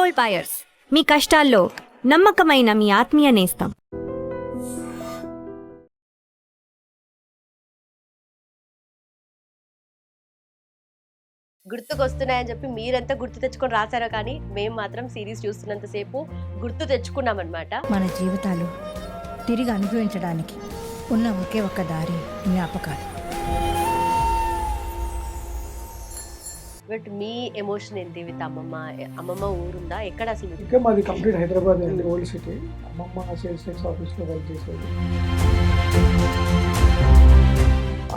Gold buyers, మీ కష్టాల్లో నమ్మకమైన మీ ఆత్మీయ నేస్తం. గుర్తుకొస్తున్నాయని చెప్పి మీరెంత గుర్తు తెచ్చుకొని రాశారో కానీ మేము మాత్రం సిరీస్ చూస్తున్నంతసేపు గుర్తు తెచ్చుకున్నామన్నమాట. మన జీవితాలు తిరిగి అనుభవించడానికి ఉన్న ఒకే ఒక్క దారి జ్ఞాపకాలు. బట్ మీ ఎమోషన్ ఏంటి విత్ అమ్మమ్మ ఊరుందా ఎక్కడ అసలు? ఇంకా మాది కంప్లీట్ హైదరాబాద్ అండి, ఓల్డ్ సిటీ. అమ్మమ్మ సేల్స్ టెక్స్ ఆఫీస్లో వర్క్ చేసేది.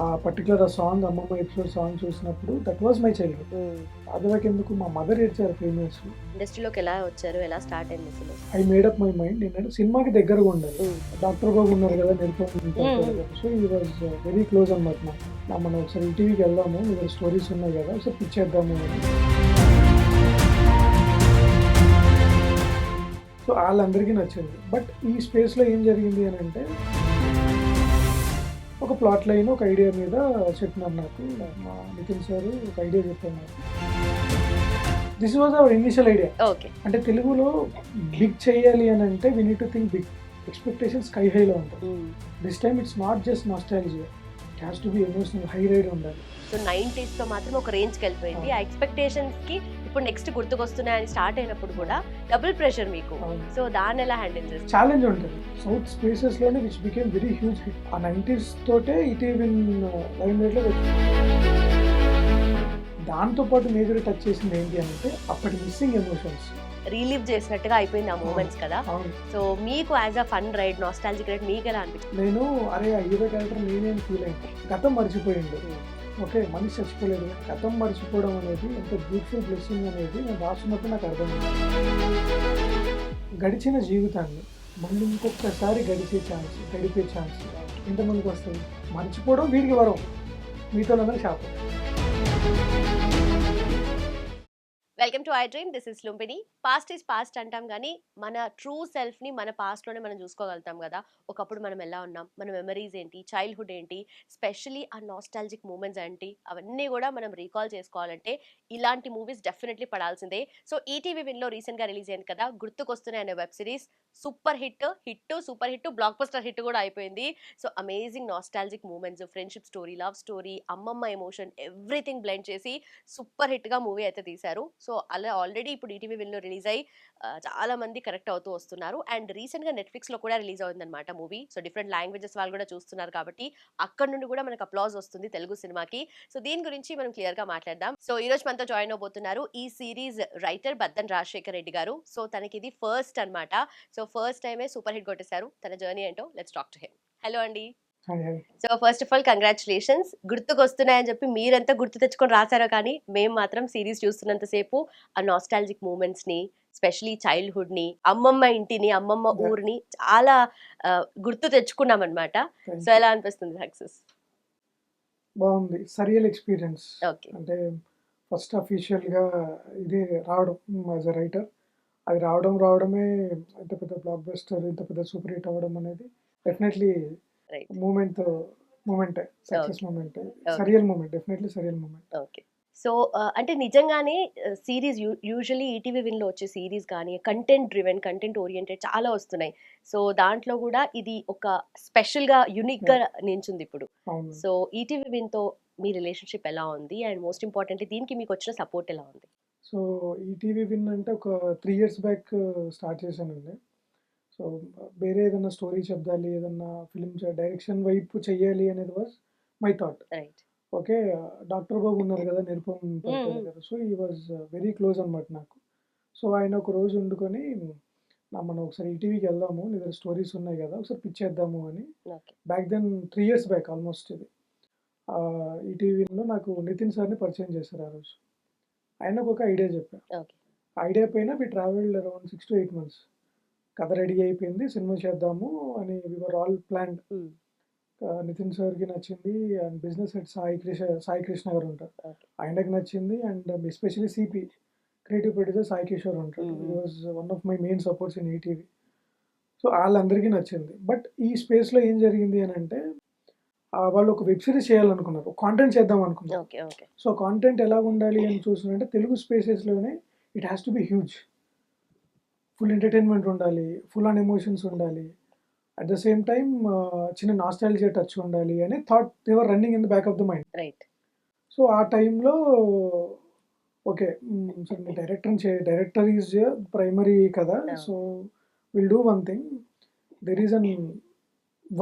ఆ పర్టికులర్ సాంగ్ అమ్మమ్మ ఎపిసోడ్ సాంగ్ చూసినప్పుడు దట్ వాజ్ మై చైల్డ్హుడ్. అదివరకు ఎందుకు మా మదర్ ఏడ్చారు ఫేమస్. ఇండస్ట్రీలోకి ఎలా వచ్చారు, ఎలా స్టార్ట్ అయింది అసలు? I made up my mind ఏంటంటే సినిమాకి దగ్గరగా ఉండాలి. డాక్టర్ బాబు ఉన్నారు కదా, నిరుపమ్. సో ఈ వాజ్ వెరీ క్లోజ్ అన్నమాట. మనం ఒకసారి ఈటీవీకి వెళ్దాము, ఇక్కడ స్టోరీస్ ఉన్నాయి కదా, ఒకసారి పిచ్చేద్దాము అని. సో వాళ్ళందరికీ నచ్చింది. బట్ ఈ స్పేస్లో ఏం జరిగింది అని అంటే, ఒక ప్లాట్ లైన్, ఒక ఐడియా మీద చెప్పినారు నాకు. మా నితిన్ సార్ ఒక ఐడియా చెప్పారు నాకు. This was our initial idea. అంటే తెలుగులో బిగ్ చేయాలి అని అంటే we need to think big. Expectations sky హైలో ఉంటాయి. This time it's not just nostalgia, it has to be emotional, high ride ఉండాలి. సో 90s లో మాత్రం ఒక రేంజ్కి వెళ్ళిపోయింది. ఆ ఎక్స్పెక్టేషన్స్ కి ఇప్పుడు నెక్స్ట్ గుర్తుకొస్తున్నాయని స్టార్ట్ అయినప్పుడు కూడా డబుల్ ప్రెషర్ మీకు. సో దాన్ని ఎలా హ్యాండిల్ చేస్తారు? ఛాలెంజ్ ఉంటుంది. సౌత్ స్పేసెస్ లోనే which became very huge hit. ఆ 90s తోటే ఈటీవీ లైన్ రేట్ లో దాంతో పాటు మేజర్ టచ్ చేసింది ఏంటి అంటే అప్పటి మిస్సింగ్ ఎమోషన్స్ రిలీవ్ చేసినట్టుగా అయిపోయింది ఆ మూమెంట్స్ కదా. సో మీకు as a fun ride, nostalgic ride మీకు ఎలా అనిపించింది? నేను అరే ఆ హీరో క్యారెక్టర్ నేనేం ఫీల్ అయింది. గతం మర్చిపోయింది. ఓకే, మనిషి చచ్చిపోలేదు. గతం మర్చిపోవడం అనేది ఎంత బ్యూటిఫుల్ బ్లెస్సింగ్ అనేది నేను రాస్తున్నప్పుడు నాకు అర్థమైంది. గడిచిన జీవితాన్ని మళ్ళీ ఇంకొకసారి గడిపే ఛాన్స్ ఎంతమందికి వస్తుంది? మర్చిపోవడం వీడికి వరం, మీతో శాపం. Welcome to I dream, this is Lumbini. Past is past అంటాం కానీ మన ట్రూ సెల్ఫ్ని మన పాస్ట్లోనే మనం చూసుకోగలుగుతాం కదా. ఒకప్పుడు మనం ఎలా ఉన్నాం, మన మెమరీస్ ఏంటి, చైల్డ్హుడ్ ఏంటి, స్పెషలీ ఆ నాస్టాలజిక్ మూమెంట్స్ ఏంటి, అవన్నీ కూడా మనం రీకాల్ చేసుకోవాలంటే ఇలాంటి మూవీస్ డెఫినెట్లీ పడాల్సిందే. సో ఈటీవీ విన్లో రీసెంట్గా రిలీజ్ అయింది కదా గుర్తుకొస్తున్నాయి అనే web series. Super super hit, blockbuster hit కూడా అయిపోయింది. So amazing nostalgic moments, friendship story, love story, అమ్మమ్మ ఎమోషన్, ఎవ్రీథింగ్ బ్లెండ్ చేసి సూపర్ హిట్గా మూవీ అయితే తీశారు. సో అలా ఆల్రెడీ ఇప్పుడు ఈటీవీ విన్లో రిలీజ్ అయ్యి చాలా మంది కరెక్ట్ అవుతూ వస్తున్నారు. అండ్ రీసెంట్గా నెట్ఫ్లిక్స్లో కూడా రిలీజ్ అవుతుందన్నమాట మూవీ. సో డిఫరెంట్ లాంగ్వేజెస్ వాళ్ళు కూడా చూస్తున్నారు కాబట్టి అక్కడ నుండి కూడా మనకు అప్లాజ్ వస్తుంది తెలుగు సినిమాకి. సో దీని గురించి మనం క్లియర్గా మాట్లాడదాం. సో ఈ రోజు మనతో జాయిన్ అవబోతున్నారు ఈ series writer Baddan Rajasekhar Reddy garu. So తనకి ఇది ఫస్ట్ అన్నమాట. సో ఫస్ట్ టైమే సూపర్ హిట్ కొట్టేశారు. తన జర్నీ ఏంటో let's talk to him. Hello అండి. So first of all congratulations. గుర్తుకొస్తున్నాయని చెప్పి మీరెంత గుర్తు తెచ్చుకొని రాశారో కానీ మేము మాత్రం సిరీస్ చూస్తున్నంతసేపు ఆ నాస్టాలజిక్ మూమెంట్స్ ని, స్పెషలీ చైల్డ్హుడ్ ని, అమ్మమ్మ ఇంటిని, అమ్మమ్మ ఊరిని చాలా గుర్తు తెచ్చుకున్నాం అనమాట. సో ఎలా అనిపిస్తుంది సక్సెస్? బాగుంది, సరియల్ ఎక్స్పీరియన్స్. ఓకే, అంటే ఫస్ట్ అఫీషియల్గా ఇది రావడం యాజ్ అ రైటర్, అది రావడమే ఇంత పెద్ద బ్లాక్ బస్టర్, ఇంత పెద్ద సూపర్ హిట్ అవ్వడం అనేది definitely moment, success moment, surreal moment, definitely surreal moment. Okay. So అంటే నిజంగానే సిరీస్ యూజువల్లీ ఈటీవీ విన్లో వచ్చే సిరీస్ కానీ కంటెంట్ డ్రివెన్, కంటెంట్ ఓరియంటెడ్ చాలా వస్తున్నాయి. సో దాంట్లో కూడా ఇది ఒక స్పెషల్గా యూనిక్గా నించుంది ఇప్పుడు. సో ఈటీవీ విన్తో మీ రిలేషన్షిప్ ఎలా ఉంది? అండ్ మోస్ట్ ఇంపార్టెంట్లీ దీనికి మీకు వచ్చిన సపోర్ట్ ఎలా ఉంది? సో ఈటీవీ విన్ అంటే ఒక 3 years బ్యాక్ స్టార్ట్ చేశానండి. సో వేరే ఏదైనా స్టోరీ చెప్దాలి, ఏదన్నా ఫిల్మ్ డైరెక్షన్ వైపు చెయ్యాలి అనేది was my thought. Right. Okay, doctor Babu ఉన్నారు కదా, నిరుపమ్ గారు. సో ఈ వాజ్ వెరీ క్లోజ్ అనమాట నాకు. సో ఆయన ఒక రోజు వండుకొని మనం ఒకసారి ఈటీవీకి వెళ్దాము, నీ దగ్గర స్టోరీస్ ఉన్నాయి కదా, ఒకసారి పిచ్చేద్దాము అని. Back then 3 years back almost ఇది ఈటీవీలో నాకు నితిన్ సార్ని పరిచయం చేశారు. ఆ రోజు ఆయనకు ఒక ఐడియా చెప్పాను. ఐడియా పైన we travelled around 6 to 8 months. కథ రెడీ అయిపోయింది, సినిమా చేద్దాము అని we were all planned. Nitin సార్కి నచ్చింది, and business head Sai Krishna garu ఉంటారు, ఆయనకి నచ్చింది. And especially CP creative producer Sai Kishore ఉంటారు. He was one of my main supports in ETV. So వాళ్ళందరికీ నచ్చింది. బట్ ఈ స్పేస్లో ఏం జరిగింది అని అంటే, వాళ్ళు ఒక వెబ్ సిరీస్ చేయాలనుకున్నారు, కాంటెంట్ చేద్దాం అనుకున్నారు. సో కాంటెంట్ ఎలా ఉండాలి అని చూసినంటే తెలుగు స్పేసెస్లోనే it has to be huge. Full entertainment ఉండాలి, ఫుల్ ఆన్ ఎమోషన్స్ ఉండాలి. అట్ ద సేమ్ టైమ్ చిన్న నాస్టాలజియా టచ్ ఉండాలి అని thought they were running in the back of the mind. Right. So ఆ టైంలో ఓకే. సరే మీ డైరెక్టర్ ఈజ్ ప్రైమరీ కదా! Yeah. So will do one thing. There is an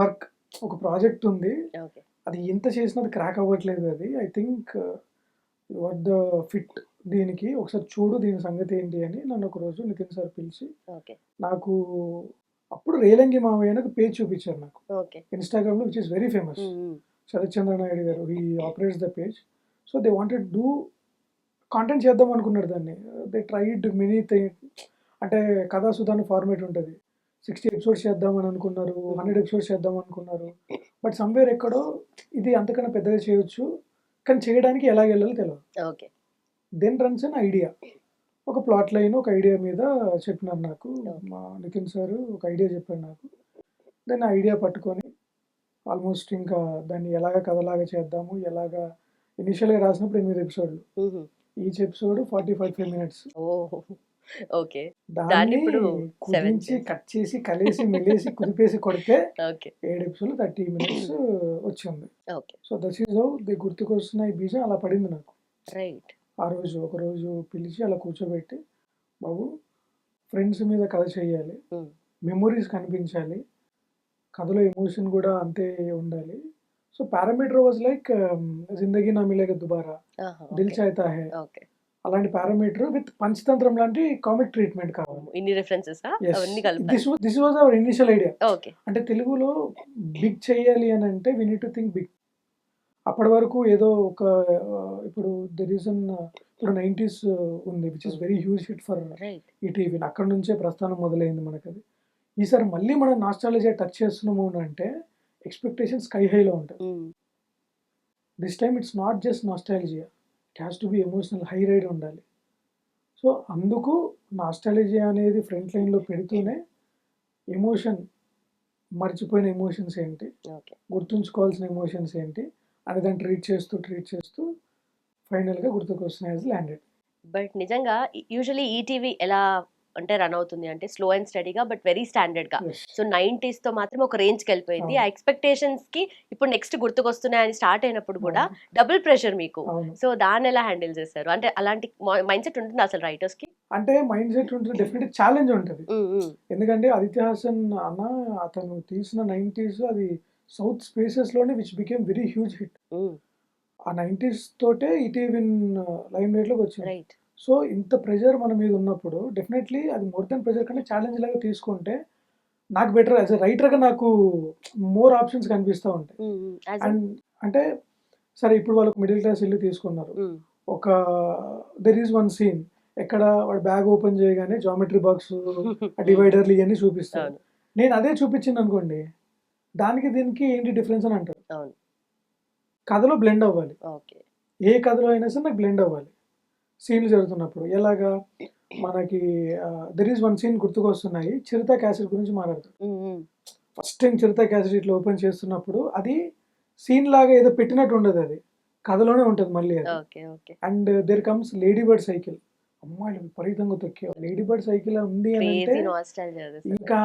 work, ఒక project ఉంది. ఓకే. అది ఎంత చేసినా అది క్రాక్ అవ్వట్లేదు అది. I think you are the fit దీనికి. ఒకసారి చూడు దీని సంగతి ఏంటి అని నన్ను ఒకరోజు నితిన్ సార్ పిలిచి ఓకే. నాకు అప్పుడు రేలంగి మావయ్య అని ఒక పేజ్ చూపించారు నాకు ఓకే. ఇన్‌స్టాగ్రామ్‌లో which is very famous. Sharath Chandra Naidu garu he operates the page. So they wanted do content చేద్దాం అనుకున్నారు దాన్ని. దే ట్రైడ్ మెనీ అంటే కథా సుధాని ఫార్మేట్ ఉంటుంది. 60 ఎపిసోడ్స్ చేద్దామని అనుకున్నారు, 100 ఎపిసోడ్స్ చేద్దాం అనుకున్నారు. బట్ సమ్వేర్ ఎక్కడో ఇది అంతకన్నా పెద్దగా చేయొచ్చు, కానీ చేయడానికి ఎలాగ వెళ్ళాలో తెలియదు. Okay. Then runs an idea. ఒక ప్లాట్ లైన్, ఒక ఐడియా మీద చెప్పినారు నాకు. మా నితిన్ సార్ ఒక ఐడియా చెప్పారు నాకు. దెన్ ఆ ఐడియా పట్టుకొని ఆల్మోస్ట్ ఇంకా దాన్ని ఎలాగ కథలాగా చేద్దాము, ఎలాగా ఇనిషియల్గా రాసినప్పుడు 8 ఎపిసోడ్లు. Each episode 40-45 minutes. Oh! Okay. దాన్ని దాన్ని ఇప్పుడు 7 కుదించి చేసి కట్ చేసి కలిసి మెలేసి కుదిపేసి కొడితే ఓకే. 7 ఎపిసోడ్లు 30 మినిట్స్ వచ్చింది. Okay. So that is how the గుర్తుకొస్తున్న ఈ బీజం అలా పడింది నాకు. రైట్. ఆ రోజు ఒకరోజు పిలిచి అలా కూర్చోబెట్టి, బాబు ఫ్రెండ్స్ మీద కథ చేయాలి, మెమొరీస్ కనిపించాలి, కథలో ఎమోషన్ కూడా అంతే ఉండాలి. సో పారామీటర్ వాజ్ లైక్ జిందగీ నా మిలేగా దుబారా, ఆహా! దిల్ ఓకే. చాహతా హై, ఓకే. అలాంటి పారామీటర్ విత్ పంచతంత్రం లాంటి కామిక్ ట్రీట్మెంట్ కావాలి. ఇన్ని రిఫరెన్సెసా? ఎస్, అవన్నీ కలపాలి. This was our initial idea. Okay. అంటే తెలుగులో బిగ్ చేయాలి అని అంటే we need to think big. అప్పటి వరకు ఏదో ఒక ఇప్పుడు ద రీజన్ ఇప్పుడు 90s ఉంది which is very huge hit for right. ETV. అక్కడ నుంచే ప్రస్థానం మొదలైంది మనకు అది. ఈసారి మళ్ళీ మనం నాస్టాలజియా టచ్ చేస్తున్నాము అని అంటే ఎక్స్పెక్టేషన్ స్కై హైలో ఉంటుంది. This time it's not just nostalgia, it has to be emotional high ride ఉండాలి. సో అందుకు నాస్టాలజియా అనేది ఫ్రంట్ లైన్లో పెడుతూనే ఎమోషన్, మర్చిపోయిన ఎమోషన్స్ ఏంటి, ఓకే. గుర్తుంచుకోవాల్సిన ఎమోషన్స్ ఏంటి అని దాన్ని ట్రీట్ చేస్తూ ఫైనల్గా గుర్తుకొస్తున్నాయి యాజ్ ల్యాండెడ్. బట్ నిజంగా యూజువల్లీ ఈటీవీ ఎలా అంటే రన్ అవుతుంది అంటే స్లో అండ్ స్టడీగా బట్ వెరీ స్టాండర్డ్గా. సో 90s తో మాత్రం ఒక రేంజ్కి వెళ్ళిపోయింది. ఆ ఎక్స్పెక్టేషన్స్కి ఇప్పుడు నెక్స్ట్ గుర్తుకొస్తున్నాయని స్టార్ట్ అయినప్పుడు కూడా డబుల్ ప్రెషర్ మీకు. అవును. సో దాన్ని ఎలా హ్యాండిల్ చేస్తారు? అంటే అలాంటి మైండ్ సెట్ ఉంటుంది అసలు రైటర్స్కి? అంటే మైండ్ సెట్ ఉంటుంది, డెఫినెట్ ఛాలెంజ్ ఉంటుంది. ఎందుకంటే ఆదిత్య హాసన్ అన్న అతను తీసిన 90s అది సౌత్ స్పేసెస్లోనే which became very huge hit. ఆ 90s తోటే ఈటీవీ లైమ్ లైట్లోకి వచ్చింది. రైట్. సో ఇంత ప్రెషర్ మన మీద ఉన్నప్పుడు డెఫినెట్లీ అది మోర్ దెన్ ప్రెషర్ కంటే ఛాలెంజ్ లాగా తీసుకుంటే నాకు బెటర్ యాజ్ ఎ రైటర్గా నాకు మోర్ ఆప్షన్స్ కనిపిస్తూ ఉంటాయి. అండ్ అంటే సరే ఇప్పుడు వాళ్ళకు మిడిల్ క్లాస్ ఇల్లు తీసుకున్నారు. ఒక దెర్ ఈజ్ వన్ సీన్ ఎక్కడ వాడు బ్యాగ్ ఓపెన్ చేయగానే జామెట్రీ బాక్స్, డివైడర్లు ఇవన్నీ చూపిస్తారు. నేను అదే చూపించింది అనుకోండి, దానికి దీనికి ఏంటి డిఫరెన్స్ అని అంటారు. అవును. కథలో బ్లెండ్ అవ్వాలి. ఓకే. ఏ కథలో అయినా సరే నాకు బ్లెండ్ అవ్వాలి. సీన్లు జరుగుతున్నప్పుడు ఎలాగా మనకి దెర్ ఈజ్ వన్ సీన్ గుర్తుకొస్తున్నాయి, చిరుత క్యాసెట్ గురించి మాట్లాడతారు. ఫస్ట్ టైం చిరుత క్యాసెట్ ఇట్లా ఓపెన్ చేస్తున్నప్పుడు అది సీన్ లాగా ఏదో పెట్టినట్టు ఉండదు, అది కథలోనే ఉంటుంది మళ్ళీ అది. Okay. Okay. And there comes lady bird cycle. అమ్మాయిలు విపరీతంగా తొక్కే లేడీ బర్డ్ సైకిల్ ఉంది అని అంటే క్రేజీ నాస్టాల్జియా అది అసలు. ఇంకా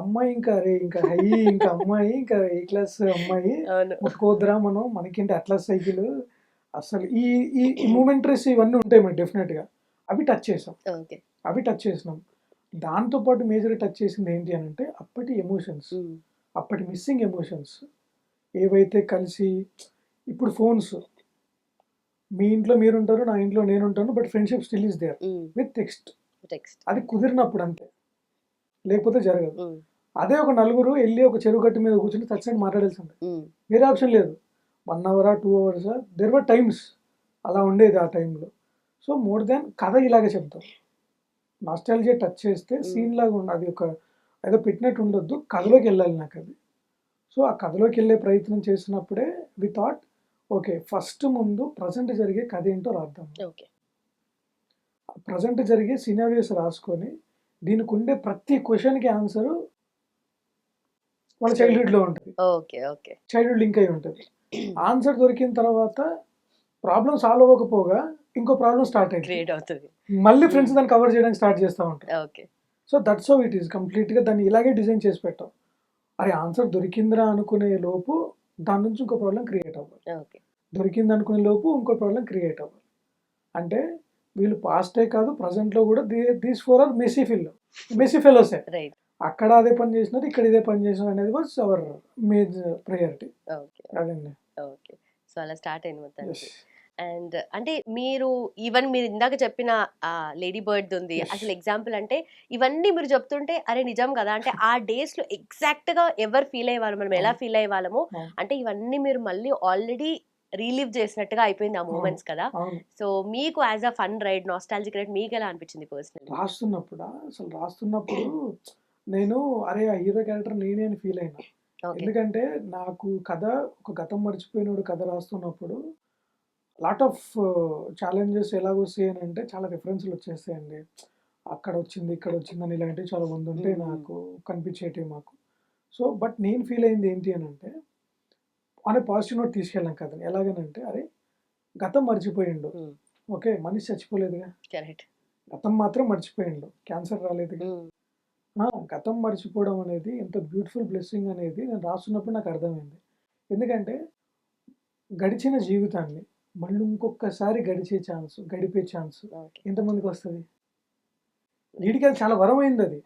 అమ్మాయి ఇంకా రే ఇంకా హై ఇంకా అమ్మాయి ఇంకా ఏ క్లాస్ అమ్మాయి అవును. ముట్టుకోద్దురా మనం, మనకేంటి అట్లా సైకిల్ అసలు ఈ ఈ మూమెంటరీస్ ఇవన్నీ ఉంటాయి మనకి డెఫినెట్గా. అవి టచ్ చేసాం, ఓకే. అవి టచ్ చేసినాం. దాంతోపాటు మేజర్గా టచ్ చేసింది ఏంటి అని అంటే అప్పటి ఎమోషన్స్, అప్పటి మిస్సింగ్ ఎమోషన్స్ ఏవైతే కలిసి. ఇప్పుడు ఫోన్స్, మీ ఇంట్లో మీరు ఉంటారు, నా ఇంట్లో నేను ఉంటాను, but friendship still is there with text. అది కుదిరినప్పుడు అంతే, లేకపోతే జరగదు. అదే ఒక నలుగురు వెళ్ళి ఒక చెరువు గట్టు మీద కూర్చొని చచ్చినట్టు మాట్లాడాల్సిందే, వేరే ఆప్షన్ లేదు. 1 hour 2 hours there were times అలా ఉండేది ఆ టైంలో. సో మోర్ దాన్ కథ ఇలాగే చెప్తాం. నాస్టాలజియా టచ్ చేస్తే సీన్ లాగా అది ఒక ఏదో పెట్టినట్టు ఉండొద్దు, కథలోకి వెళ్ళాలి నాకు అది. సో ఆ కథలోకి వెళ్ళే ప్రయత్నం చేసినప్పుడే వి థాట్ ఓకే ఫస్ట్ ముందు ప్రజెంట్ జరిగే కథ ఏంటో రాద్దాం. ఓకే. ప్రజెంట్ జరిగే సినారియోస్ రాసుకొని దీనికి ఉండే ప్రతి క్వశ్చన్కి ఆన్సర్ వాళ్ళ చైల్డ్హుడ్లో ఉంటుంది. ఓకే. ఓకే. చైల్డ్హుడ్ లింక్ అయి ఉంటుంది. ఆన్సర్ దొరికిన తర్వాత ప్రాబ్లం సాల్వ్ అవ్వకపోగా ఇంకో ప్రాబ్లం స్టార్ట్ అయింది, క్రియేట్ అవుతుంది. మళ్ళీ ఫ్రెండ్స్ దాన్ని కవర్ చేయడానికి స్టార్ట్ చేస్తూ ఉంటారు. Okay. So that's how it is కంప్లీట్‌గా దాన్ని ఇలాగే డిజైన్ చేసి పెట్టాం. అరే! ఆన్సర్ దొరికిందిరా అనుకునే లోపు దాని నుంచి ఇంకో ప్రాబ్లమ్ క్రియేట్ అవ్వాలి. ఓకే. దొరికిందనుకునే లోపు ఇంకో ప్రాబ్లమ్ క్రియేట్ అవ్వాలి. అంటే వీళ్ళు పాస్టే కాదు ప్రెజెంట్‌లో కూడా దీస్ 4 ఆర్ మెస్సీ ఫెలోసే. రైట్. అక్కడ అదే పని చేసినారు, ఇక్కడ ఇదే పని చేసినారు అనేది was hour major priority. Okay. అదండి. ఓకే. సో, అలా స్టార్ట్ అయింది మొత్తానికి. యెస్. అండ్ అంటే మీరు ఈవెన్ మీరు ఇందాక చెప్పిన 'లేడీ బర్డ్‌ది' ఉంది. యెస్. అసలు ఎగ్జాంపుల్ అంటే ఇవన్నీ మీరు చెప్తుంటే అరే నిజం కదా! అంటే ఆ డేస్‌లో ఎగ్జాక్ట్‌గా ఎవరు ఫీల్ అయ్యేవాళ్ళం, మనం ఎలా అవును. ఫీల్ అయ్యేవాళ్ళమో అవును. అంటే ఇవన్నీ మీరు మళ్ళీ ఆల్రెడీ రీలివ్ చేసినట్టుగా అయిపోయింది ఆ అవును. మూమెంట్స్ కదా! అవును. సో, మీకు as a fun ride, nostalgic ride మీకెలా అనిపించింది పర్సనల్లీ? అసలు రాస్తున్నప్పుడు నేను అరే! ఆ హీరో క్యారెక్టర్ నేనే అని ఫీల్ అయినా. ఓకే. ఎందుకంటే నాకు ఒక గతం మర్చిపోయినోడు కథ రాస్తున్నప్పుడు లాట్ ఆఫ్ ఛాలెంజెస్ ఎలాగొస్తాయనంటే చాలా రిఫరెన్స్‌లు వచ్చేస్తాయండి. అక్కడొచ్చింది, ఇక్కడొచ్చిందని ఇలాంటివి చాలా ముందుంటాయి నాకు కనిపించేటివి మాకు. సో, బట్ నేను ఫీల్ అయింది ఏంటి అనంటే, ఆన్ ఎ పాజిటివ్ నోట్ తీసుకెళ్ళాం కథని. ఎలాగనంటే, అరే! గతం మర్చిపోయిండు. ఓకే. మనిషి చచ్చిపోలేదుగా. కరెక్ట్. గతం మాత్రం మర్చిపోయిండు. క్యాన్సర్ రాలేదుగా. గతం మర్చిపోవడం అనేది ఎంత బ్యూటిఫుల్ బ్లెస్సింగ్ అనేది నేను రాస్తున్నప్పుడు నాకు అర్థమైంది. ఎందుకంటే గడిచిన జీవితాన్ని మళ్ళీ ఇంకొక్కసారి గడిపే ఛాన్స్ ఓకే. ఎంతమందికొస్తది? వీడికి అది చాలా వరమైందది.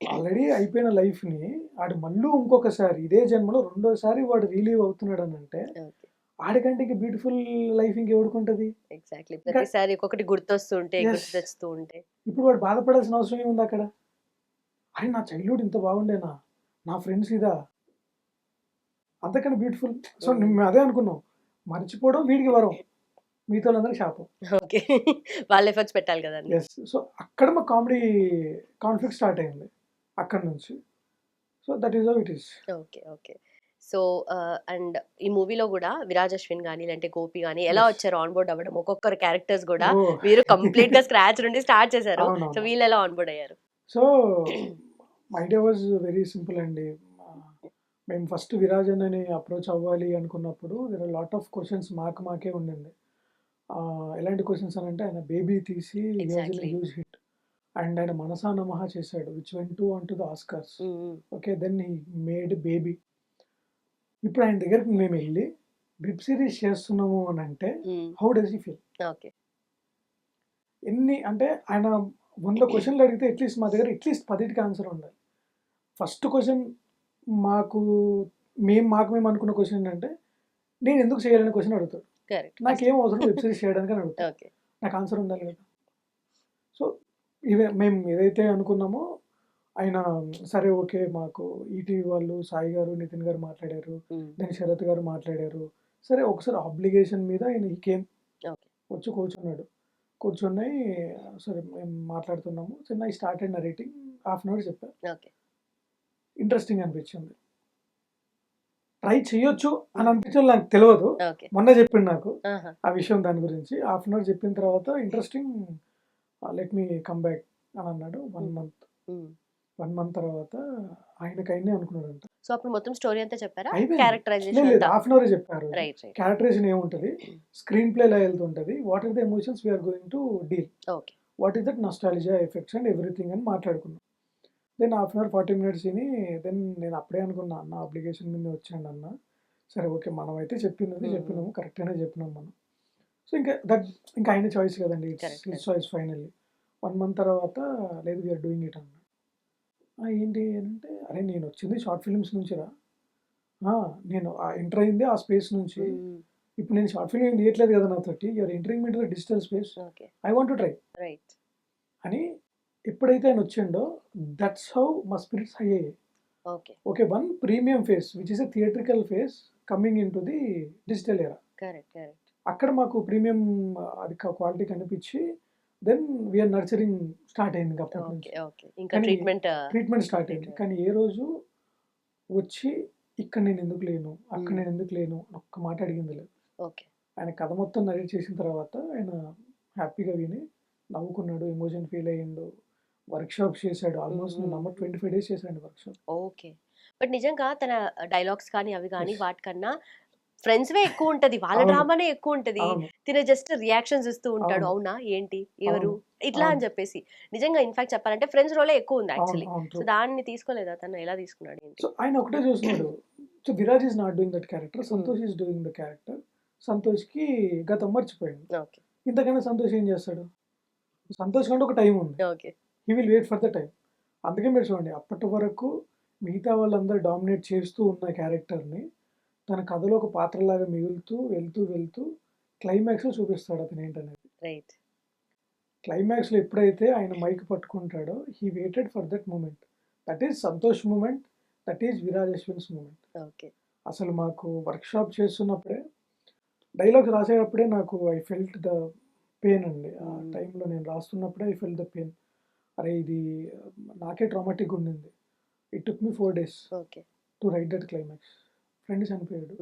ఆల్రెడీ అయిపోయిన లైఫ్‌ని ఆడు మళ్ళీ ఇంకొకసారి ఇదే జన్మలో రెండోసారి వాడు రిలీవ్ అవుతున్నాడనంటే, ఓకే. ఆడికంటే ఇంక బ్యూటిఫుల్ లైఫ్ ఇంకెవడికుంటది? ఎగ్జాక్ట్‌లీ. ఇంకా ప్రతిసారి ఒక్కొక్కటి గుర్తొస్తూ ఉంటే, యెస్. గుర్తు తెచ్చుతూ ఉంటే. ఇప్పుడు వాడు బాధపడాల్సిన అవసరం ఏముందక్కడ? అరే! నా చైల్డ్‌హుడ్ ఇంత బాగుండేనా? నా ఫ్రెండ్స్ ఇదా? అంతకన్నా బ్యూటిఫుల్. సో, మేము అదే అనుకున్నాం. మర్చిపోవడం వీడికి వరం. మిగతావాళ్ళందరికి శాపం. ఓకే. వాళ్ళ ఎఫర్ట్స్ పెట్టాలి కదండీ! యెస్. సో, అక్కడ మా కామెడీ కాన్ఫ్లిక్ట్ స్టార్ట్ అయింది. అక్కడి నుంచి. So, that is how it is. Okay. Okay. So, and ఈ మూవీలో గూడా 'విరాజ్ అశ్విన్' గాని, లేదంటే 'గోపి' గాని ఎలా యెస్. వచ్చారు ఆన్ బోర్డ్ అవ్వడం? ఒక్కొక్కరి క్యారెక్టర్స్ గూడా ఓహ్! మీరు కంప్లీట్‌గా స్క్రాచ్ నుండి స్టార్ట్ చేశారు. సో, అవునవును. వీళ్ళెలా ఆన్ బోర్డ్ అయ్యారు? So, my idea was very simple అండి. మేము ఫస్ట్ విరాజ్ అన్నని అప్రోచ్ అవ్వాలి అనుకున్నప్పుడు there are lot of questions మాకే ఉండింది. ఎలాంటి క్వెషన్స్ అనంటే ఆయన 'బేబీ' తీసి he has been a exactly. Huge hit. And ఆయన 'మనసా నమః' చేశాడు. Which went on to the Oscars. Okay. Then he made 'Baby.' ఇప్పుడు ఆయన దగ్గరికి మేమెళ్లి వెబ్ సీరీస్ చేస్తున్నాము అనంటే how does he feel? Okay. అంటే ఆయన 100 క్వెషన్‌లు అడిగితే అట్‌లీస్ట్ మా దగ్గర అట్‌లీస్ట్ 10కి ఆన్సర్ ఉండాలి. ఫస్ట్ క్వెషన్ మాకు మేము అనుకున్న క్వెషన్ ఏంటంటే, నేను ఎందుకు చేయాలనే క్వెషన్ అడుగుతాడు. కరెక్ట్. నాకేం అవసరం వెబ్ సీరీస్ చేయడానికి అని అడుగుతాడు. ఓకే. నాకు ఆన్సర్ ఉండాలి కదా! సో, మేము ఏదైతే అనుకున్నామో ఆయన సరే ఓకే. మాకు ఈటీవీ వాళ్ళు, సాయి గారు, నితిన్ గారు మాట్లాడారు. దెన్ శరత్ గారు మాట్లాడారు. సరే ఒకసారి ఆబ్లిగేషన్ మీద ఆయన హి కేమ్. ఓకే. వచ్చి కూర్చున్నాడు. కూర్చొని సరే మేము మాట్లాడుతున్నాము. So, I started narrating. Half an hour చెప్పా. ఓకే. ఇంట్రెస్టింగ్ అనిపించింది. ట్రై చేయొచ్చు అని అనిపించింది నాకు తెలవదు. ఓకే. మొన్న చెప్పిండు నాకు ఆహా! ఆ విషయం దాని గురించి. హాఫ్ అన్ అవర్ చెప్పిన తర్వాత interesting let me come back అని అన్నాడు. 1 మంత్. 1 మంత్ తర్వాత ఆయనకైనే అనుకున్నాడంట. సో, అప్పుడు మొత్తం స్టోరీ అంతా చెప్పారా? అయిపోయింది. క్యారెక్టరైజేషన్ లేదు అంతా? హాఫ్ అన్ అవరే చెప్పారు. రైట్. రైట్. క్యారెక్టరైజేషన్ ఏముంటది? స్క్రీన్ ప్లే ఎలా వెళ్తుంటది? What are the emotions we are going to deal? Okay. What is that nostalgia effects and everything అని మాట్లాడుకున్నాం. Then half an hour 40 minutes విని దెన్ నేను అప్పుడే అనుకున్నా అన్న అప్లికేషన్ మీదే వచ్చాడు అన్న. సరే ఓకే. మనమైతే చెప్పినాము. కరెక్ట్‌గానే చెప్పినాం మనం. సో, ఇంకా ఆయన చాయిస్ కదండీ. Correct. His choice finally. 1 month తర్వాత లేదు వి ఆర్ డూయింగ్ ఇట్ అన్నాడు. ఏంటి అనంటే అరే నేనొచ్చింది షార్ట్ ఫిల్మ్స్ నుంచిరా. నేను ఎంటర్ అయింది ఆ స్పేస్ నుంచి. ఇప్పుడు నేను షార్ట్ ఫిల్మ్ ఏం తీయట్లేదు కదా నాతోటి. You are entering me into the digital space. Okay. I want to try right. అని ఎప్పుడైతే ఆయన వచ్చిండో దట్స్ హౌ మా స్పిరిట్స్ హై అయ్యాయి. Okay. Okay. One premium phase which is a theatrical phase coming into the digital era. Correct. Correct. అక్కడ మాకు premium అది quality కనిపించి then we are nurturing start అయింది ఇంకా అప్పటి నుంచి. ఓకే. ఓకే. ఇంకా కానీ ట్రీట్మెంట్ స్టార్ట్ అయింది. కానీ ఏ రోజు వచ్చి ఇక్కడ నేను ఎందుకు లేను, అక్కడ నేను ఎందుకు లేను అని ఒక్క మాట అడిగింది లేదు. ఓకే. ఆయన కథ మొత్తం నరేట్ చేసిన తర్వాత ఆయన హ్యాపీగా విని నవ్వుకున్నాడు, ఎమోషన్ ఫీల్ అయ్యిండు, వర్క్షాప్స్ చేశాడు. ఆల్మోస్ట్ నేను నమ్మరు 25 డేస్ చేశాడండి వర్క్షాప్. ఓకే. బట్ నిజంగా తన డైలాగ్స్ కానీ, అవి కానీ యెస్. వాటికన్నా ఫ్రెండ్స్ వే ఎక్కువ ఉంటది, వాళ్ళ అవును. డ్రామానే ఎక్కువ ఉంటది. అవును. తినే జస్ట్ రియాక్షన్స్ ఇస్తూ ఉంటాడు, అవును. అవునా ఏంటి ఎవరు అవును. ఇట్లా అని అవును. చెప్పేసి. నిజంగా ఇన్ఫాక్ట్ చెప్పాలంటే ఫ్రెండ్స్ రోలే ఎక్కువ ఉంది అవును. యాక్చువల్లీ. అవును. So true. దాన్ని తీసుకోలేదా తను, ఎలా తీసుకున్నాడు ఏంటి? సో ఆయన ఒకటే చూస్తున్నాడు. So Viraj is not doing that character. Hmm. Santosh is doing the character. సంతోష్‌కి గతం మర్చిపోయింది. ఓకే. ఇంతకన్నా సంతోష్ ఏం చేస్తాడు? సంతోష్ కంటే ఒక టైం ఉంది. Okay. He will wait for the time. అందుకే మీరు చూడండి అప్పటి వరకు మిగతా వాళ్ళందరూ డామినేట్ చేస్తూ ఉన్న క్యారెక్టర్‌ని తన కథలో ఒక పాత్రలాగా మిగులుతూ వెళ్తూ క్లైమాక్స్‌లో చూపిస్తాడు అతను ఏంటనేది. రైట్. క్లైమాక్స్‌లో ఎప్పుడైతే ఆయన మైక్ పట్టుకుంటాడో he waited for that moment. That is Santosh moment. That is Viraj Ashwin's moment. Okay. అసలు మాకు వర్క్‌షాప్ చేస్తున్నప్పుడే డైలాగ్స్ రాసేటప్పుడే నాకు ఐ ఫెల్ట్ ద పెయిన్ అండి. ఆ టైంలో నేను రాస్తున్నప్పుడే ఐ ఫెల్ట్ ద పెయిన్. అరే! ఇది నాకే ట్రామాటిక్‌గా ఉండింది. It took me 4 days okay. To right that climax. Friend చనిపోయాడు.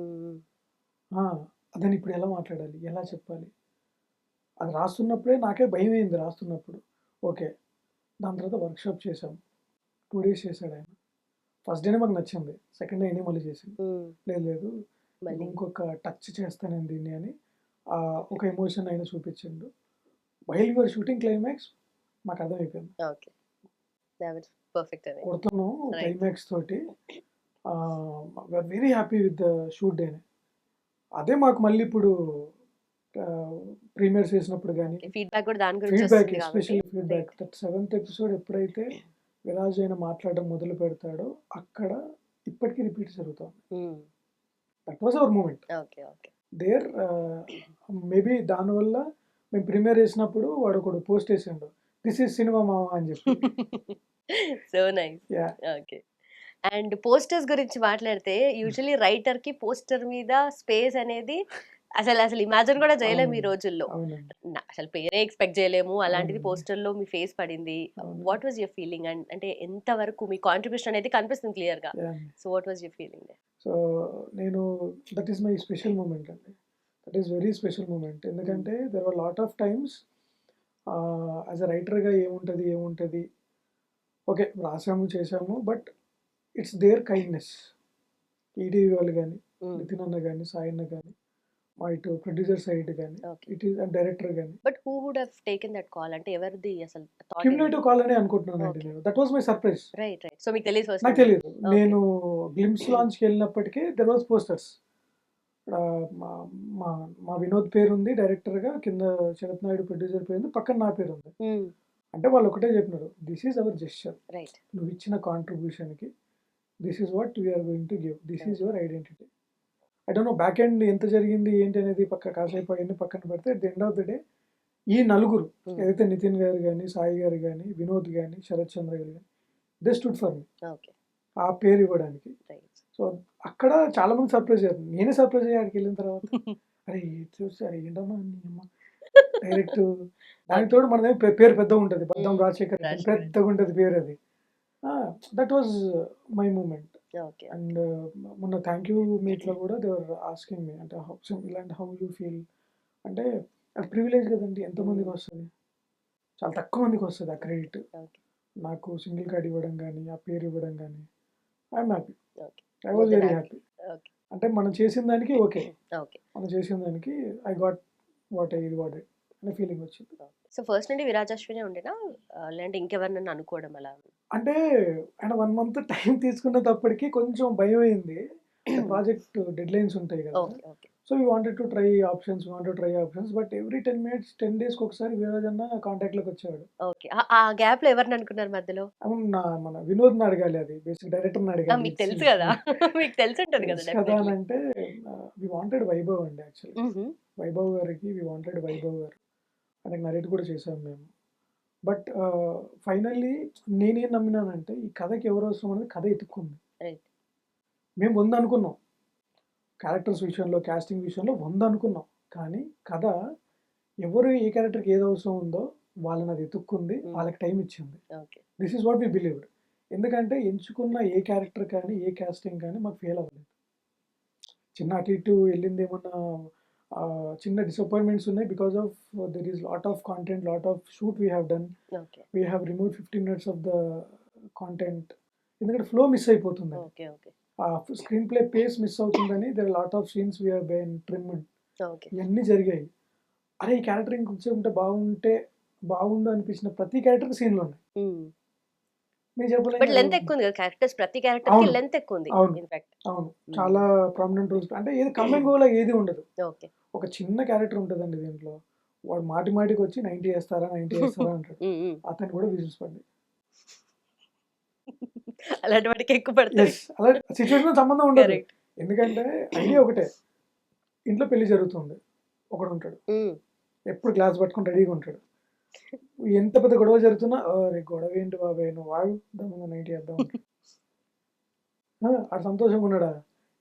ఆ! అదని ఇప్పుడు ఎలా మాట్లాడాలి? ఎలా చెప్పాలి? అది రాస్తున్నప్పుడే నాకే భయమయింది రాస్తున్నప్పుడు. ఓకే. దాని తర్వాత వర్క్‌షాప్ చేశాం. 2 డేస్ చేశాడాయన. ఫస్ట్ డేనే మాకు నచ్చింది. సెకండ్ డే ఆయనే మళ్ళీ చేసిండు. లేదు మళ్ళీ ఇంకొక టచ్ చేస్తా నేను దీన్ని అని ఒక ఎమోషన్ ఆయన చూపించిండు. While you are shooting climax మాకు అర్థమైపోయింది. ఓకే. దట్ వాస్ పర్ఫెక్ట్ అని. కొడుతున్నాం రైట్. క్లైమాక్స్ తోటి. We are very happy with the shoot డేనే. అదే మాకు మళ్ళీ ఇప్పుడు ప్రీమియర్స్ చేసినప్పుడు గానీ ఫీడ్‌బ్యాక్ కూడా దాని గురించి ఫీడ్‌బ్యాక్ వస్తుంది కాబట్టి. Especially feedback that 7th episode ఎప్పుడైతే విరాజ్ అయిన మాట్లాడడం మొదలు పెడతాడో అక్కడ ఇప్పటికీ రిపీట్ జరుగుతుంది. That was our moment. Okay. Okay. There maybe దానివల్ల మేము ప్రీమియర్ చేసినప్పుడు వాడు ఒకడు పోస్ట్ చేసిండు. దిస్ ఈజ్ సినిమా మామ అని చెప్పి. So nice. Yeah! Okay. And posters గురించి మాట్లాడితే యూజువల్లీ రైటర్‌కి పోస్టర్ మీద స్పేస్ అనేది అసలు ఇమాజిన్ కూడా చేయలేము ఈ అవునండి. రోజుల్లో. అవునండి. అసలు పేరే ఎక్స్‌పెక్ట్ చేయలేము. అలాంటిది అవునండి. పోస్టర్‌లో మీ ఫేస్ పడింది. అవునండి. What was your feeling? And అంటే ఎంత వరకు మీ కాంట్రిబ్యూషన్ అనేది కనిపిస్తుంది క్లియర్‌గా. Yeah! So what was your feeling there? So నేను that is my special moment అండి. That is very special moment. ఎందుకంటే there were lot of times as a రైటర్‌గా ఏముంటది ఓకే. రాసాము, చేసాము. But it's their kindness. ETV వాళ్ళు గానీ, నితిన్ అన్న గానీ, సాయి అన్న గానీ, మా ఇటు ప్రొడ్యూసర్ సైడ్ గానీ, ఓకే. ఇట్ ఈస్ డైరెక్టర్ గానీ. But who would have taken that call? అంటే ఎవరిది అసలు థాట్? క్యుములేటివ్ కాల్ అనే అనుకుంటున్నానండి ఓకే. నేను. That was my surprise. Right. Right. So మీకు తెలియదు ఫస్ట్ నాకు నుంచి. తెలీదు. ఓకే. నేను గ్లింప్స్ లాంచ్‌కి వెళ్ళినప్పటికే దేర్ వాస్ పోస్టర్స్. మా మా మా వినోద్ పేరుంది డైరెక్టర్‌గా. కింద శరత్ నాయుడు ప్రొడ్యూసర్ పేరుంది. పక్కన నా పేరుంది. అంటే వాళ్ళు ఒకటే చెప్పినారు. This is our gesture. Right. నువ్వు ఇచ్చిన కాంట్రిబ్యూషన్‌కి this is what we are going to give. This is your identity. I don't know back end ఎంత జరిగింది ఏంటి అనేది కాసేపు అయన్నీ పక్కన పెడితే at the end of the day ఈ నలుగురు ఏదైతే నితిన్ గారు గానీ, సాయి గారు గానీ, వినోద్ గానీ, శరత్ చంద్ర గారు గానీ they stood for me. Okay. ఆ పేరు ఇవ్వడానికి. రైట్. సో అక్కడ చాలా మంది సర్ప్రైజ్ అయ్యారు. నేనే సర్ప్రైజ్ అయ్యా అక్కడికెళ్ళిన తర్వాత. అరే! చూసి అరే ఏంటమ్మా నీ అమ్మ డైరెక్ట్ దానికి తోడు మనదేమో పేరు పెద్దగుంటది. బద్దం రాజశేఖర్ రెడ్డి అని పెద్దగుంటది పేరది. That was my moment. Okay. And మొన్న థ్యాంక్ యూ మీట్‌లో కూడా దే వర్ ఆస్కింగ్ మీ అంటే ఇలాంటి హౌ యూ ఫీల్ అంటే అది ప్రివిలేజ్ కదండీ. ఎంతమందికి వస్తది? చాలా తక్కువ మందికి వస్తది ఆ క్రెడిట్. ఓకే. నాకు సింగిల్ కార్డ్ ఇవ్వడం గానీ, ఆ పేరు ఇవ్వడం గానీ I'm happy. Okay. I more was then very happy. Happy. Okay. అంటే మనం చేసిన దానికి ఓకే. ఓకే. మనం చేసిన దానికి I got what I rewarded అనే ఫీలింగ్ వచ్చింది. సో ఫస్ట్ నుండి విరాజ్ అశ్వినే ఉండేనా? లేదంటే ఇంకెవరినన్నా అనుకోవడం అలా? అంటే ఆయన 1 మంత్ టైం తీసుకునేటప్పటికి కొంచెం భయమైంది. ప్రాజెక్ట్ డెడ్‌లైన్స్ ఉంటాయి కదా! Okay. Okay. So we wanted to try options. But every 10 minutes 10 డేస్‌కి ఒకసారి విరాజ్ అన్న కాంటాక్ట్‌లోకి వచ్చేవాడు. ఓకే. ఆ గ్యాప్‌లో ఎవరిని అనుకున్నారు మధ్యలో? అవును. మన వినోద్‌ని అడగాలి అది. బేసిక్ డైరెక్టర్‌ని అడగాలి. మీకు తెలుసు కదా! మీకు తెలిసుంటది కదా తెలుసు కదా డెఫినెట్‌లీ. అనంటే వి వాంటెడ్ వైభవ్ అండి యాక్చువల్లీ. హుహు. వైభవ్ గారికి వి వాంటెడ్ వైభవ్ గారు. ఆయనకి నరేట్ కూడా చేసాం మేము. బట్ ఫైనల్లీ నేనేం నమ్మినానంటే ఈ కథకి ఎవరు అవసరం అనేది కథ ఎతుక్కుంది. రైట్. మేము 100 అనుకున్నాం. క్యారెక్టర్స్ విషయంలో, కాస్టింగ్ విషయంలో 100 అనుకున్నాం. కానీ కథ ఎవరు ఏ క్యారెక్టర్‌కి ఏది అవసరం ఉందో వాళ్ళని అది ఎతుక్కుంది. వాళ్ళకి టైం ఇచ్చింది. Okay. This is what we believed. ఎందుకంటే ఎంచుకున్న ఏ క్యారెక్టర్ కానీ, ఏ కాస్టింగ్ కానీ మాకు ఫెయిల్ అవ్వలేదు. చిన్న అటు ఇటు వెళ్ళిందేమన్నా చిన్న డిసప్పాయింట్మెంట్స్ ఉన్నాయి. Because of there is lot of content, lot of shoot we have done. Okay. We have removed 15 minutes of the content. ఎందుకంటే ఫ్లో మిస్ అయిపోతుంది. ఓకే. ఓకే. ఆ స్క్రీన్ ప్లే పేస్ మిస్ అవుతుందని there lot of scenes we are been trimmed. Okay. ఇవన్నీ జరిగాయి. అరే ఈ character ఇంకొంచెం బాగుండు అనిపించిన ప్రతి క్యారెక్టర్ సీన్లో ఉన్నాయి. మీరు చెప్పలేం బట్ కదా. లెంత్ ఎక్కువ ఉంది కదా క్యారెక్టర్స్, ప్రతి క్యారెక్టర్ కి అవును. లెంత్ ఎక్కువ ఉంది అవును. ఇన్ఫాక్ట్. అవును, చాలా ప్రామినెంట్ రోల్స్ అంటే ఏది కమ్ అండ్ గోలా ఏది ఉండదు. ఓకే. ఒక చిన్న క్యారెక్టర్ ఉంటుందండి దీంట్లో. వాడు మాటికి వచ్చి 90 వేస్తారా అంటాడు. అతను కూడా విజిల్స్ పడ్డాయి. అలాంటి వాటికి ఎక్కువ పడతాయి. ఎస్, అలా సిచ్యువేషన్ సంబంధం ఉండదు. కరెక్ట్. ఎందుకంటే ఐడియా ఒకటే, ఇంట్లో పెళ్లి జరుగుతుంది, ఒకడు ఉంటాడు ఎప్పుడు గ్లాస్ పట్టుకొని రెడీగా ఉంటాడు. ఎంత పెద్ద గొడవ జరుగుతున్నా అరే గొడవ ఏంటి బాబాయ్ నువ్వు వాగు దమ్ముగా 90 వేద్దాం అంటాడు. ఆడు సంతోషంగా ఉన్నాడా,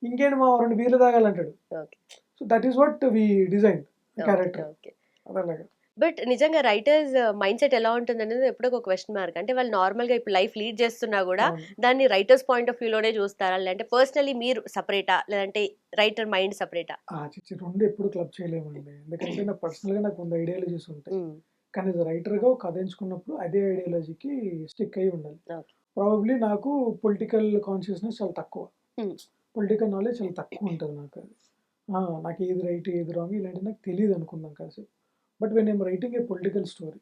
ఇంకేంటి మా 2 బీర్లు తాగాలంటాడు. Okay. So that is what we design character. Okay. అలాగా బట్ నిజంగా రైటర్స్ మైండ్ సెట్ ఎలా ఉంటుంది అనేది ఎప్పుడో ఒక క్వశ్చన్ మార్క్. అంటే వాళ్ళు నార్మల్ గా ఇప్పుడు లైఫ్ లీడ్ చేస్తున్నా కూడా అవును. దాన్ని రైటర్స్ పాయింట్ ఆఫ్ వ్యూలోనే చూస్తారా, లేదంటే పర్సనలీ మీరు సపరేటా, లేదంటే రైటర్ మైండ్ సపరేటా? చిచ్చి 2 ఎప్పుడు క్లబ్ చేయలేమండి. ఎందుకంటే నాకు పర్సనల్గా నాకు 100 ఐడియాలజీస్ ఉంటాయి. కానీ రైటర్గా ఒక కథ ఎంచుకున్నప్పుడు అదే ఐడియాలజీకి స్టిక్ అయి ఉండాలి. ఓకే. ప్రాబబ్లీ నాకు పొలిటికల్ కాన్షియస్నెస్ చాలా తక్కువ, Hmm. పొలిటికల్ నాలెడ్జ్ చాలా తక్కువ ఉంటుంది నాకు. అది నాకు ఏది రైట్ ఏది రాంగ్ ఇలాంటివి నాకు తెలియదు అనుకుందాం కాసేపు. But when I'm writing A political story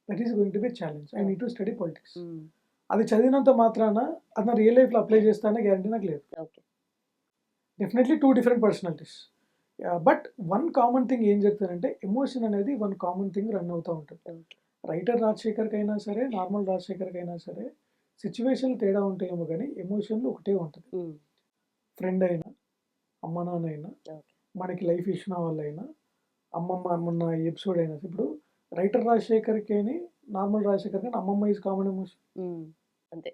that is going to B challenge. I need to study politics. అది చదివినంత మాత్రాన అది నా రియల్ లైఫ్లో అప్లై చేస్తానే గ్యారంటీ నాకు లేదు. Okay. Definitely 2 different personalities. But one common thing ఏం చెప్తానంటే ఎమోషన్ అనేది వన్ కామన్ థింగ్ రన్ అవుతూ ఉంటుంది. ఓకే. రైటర్ రాజశేఖర్కి అయినా సరే, నార్మల్ రాజశేఖర్కి అయినా సరే సిచ్యువేషన్లు తేడా ఉంటాయేమో కానీ ఎమోషన్లు ఒకటే ఉంటుంది. ఫ్రెండ్ అయినా, అమ్మ నాన్న అయినా, ఓకే. మనకి లైఫ్ ఇచ్చిన వాళ్ళైనా, అమ్మమ్మ మొన్న ఎపిసోడ్ అయినా. ఇప్పుడు రైటర్ రాజశేఖర్కి నార్మల్ రాజశేఖర్కి అమ్మమ్మ ఈజ్ కామన్ ఎమోషన్. అంతే.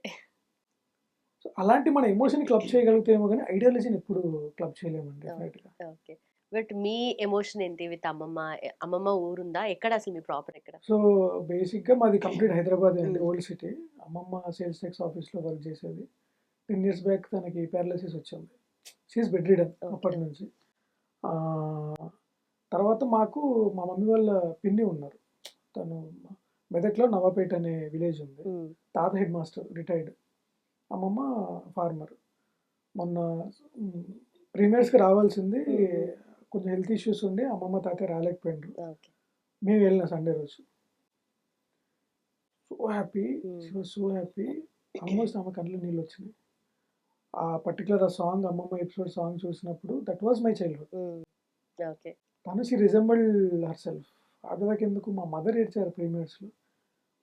సో అలాంటి మన ఎమోషన్ క్లబ్ చేయగలుగుతాయేమో కానీ ఐడియాలజీని ఎప్పుడు క్లబ్ చేయలేమండి డెఫినెట్గా. ఓకే. బట్ మీ ఎమోషన్ ఏంటి విత్ అమ్మమ్మ? అమ్మమ్మ ఊరుందా? ఎక్కడ అసలు మీ ప్రాపర్ ఎక్కడ? సో బేసిక్గా మాది కంప్లీట్ హైదరాబాద్ అండి, ఓల్డ్ సిటీ. అమ్మమ్మ సేల్స్ టెక్స్ ఆఫీస్లో వర్క్ చేసేది. 10 years బ్యాక్ తనకి పారాలిసిస్ వచ్చింది. షీఈస్ బెడ్ రిడన్ అప్పటి నుంచి. తర్వాత మాకు మా మమ్మీ వాళ్ళ పిన్ని ఉన్నారు. తను మెదక్లో నవాపేట అనే విలేజ్ ఉంది. తాత హెడ్ మాస్టర్ రిటైర్డ్, అమ్మమ్మ ఫార్మర్. మొన్న ప్రీమియర్స్కి రావాల్సింది, కొంచెం హెల్త్ ఇష్యూస్ ఉండి అమ్మమ్మ తాత రాలేకపోయినారు. మేము వెళ్ళిన సండే రోజు. So happy, so happy. Almost ఆమె కళ్ళు నీళ్ళు వచ్చినాయి. ఆ పర్టికులర్ ఆ సాంగ్, అమ్మమ్మ ఎపిసోడ్ సాంగ్ చూసినప్పుడు that was my childhood. Okay. తను షీ రిజెంబల్డ్ హర్ సెల్ఫ్. ఆడదాకా ఎందుకు, మా మదర్ ఏడ్చారు ప్రీమియర్స్లో.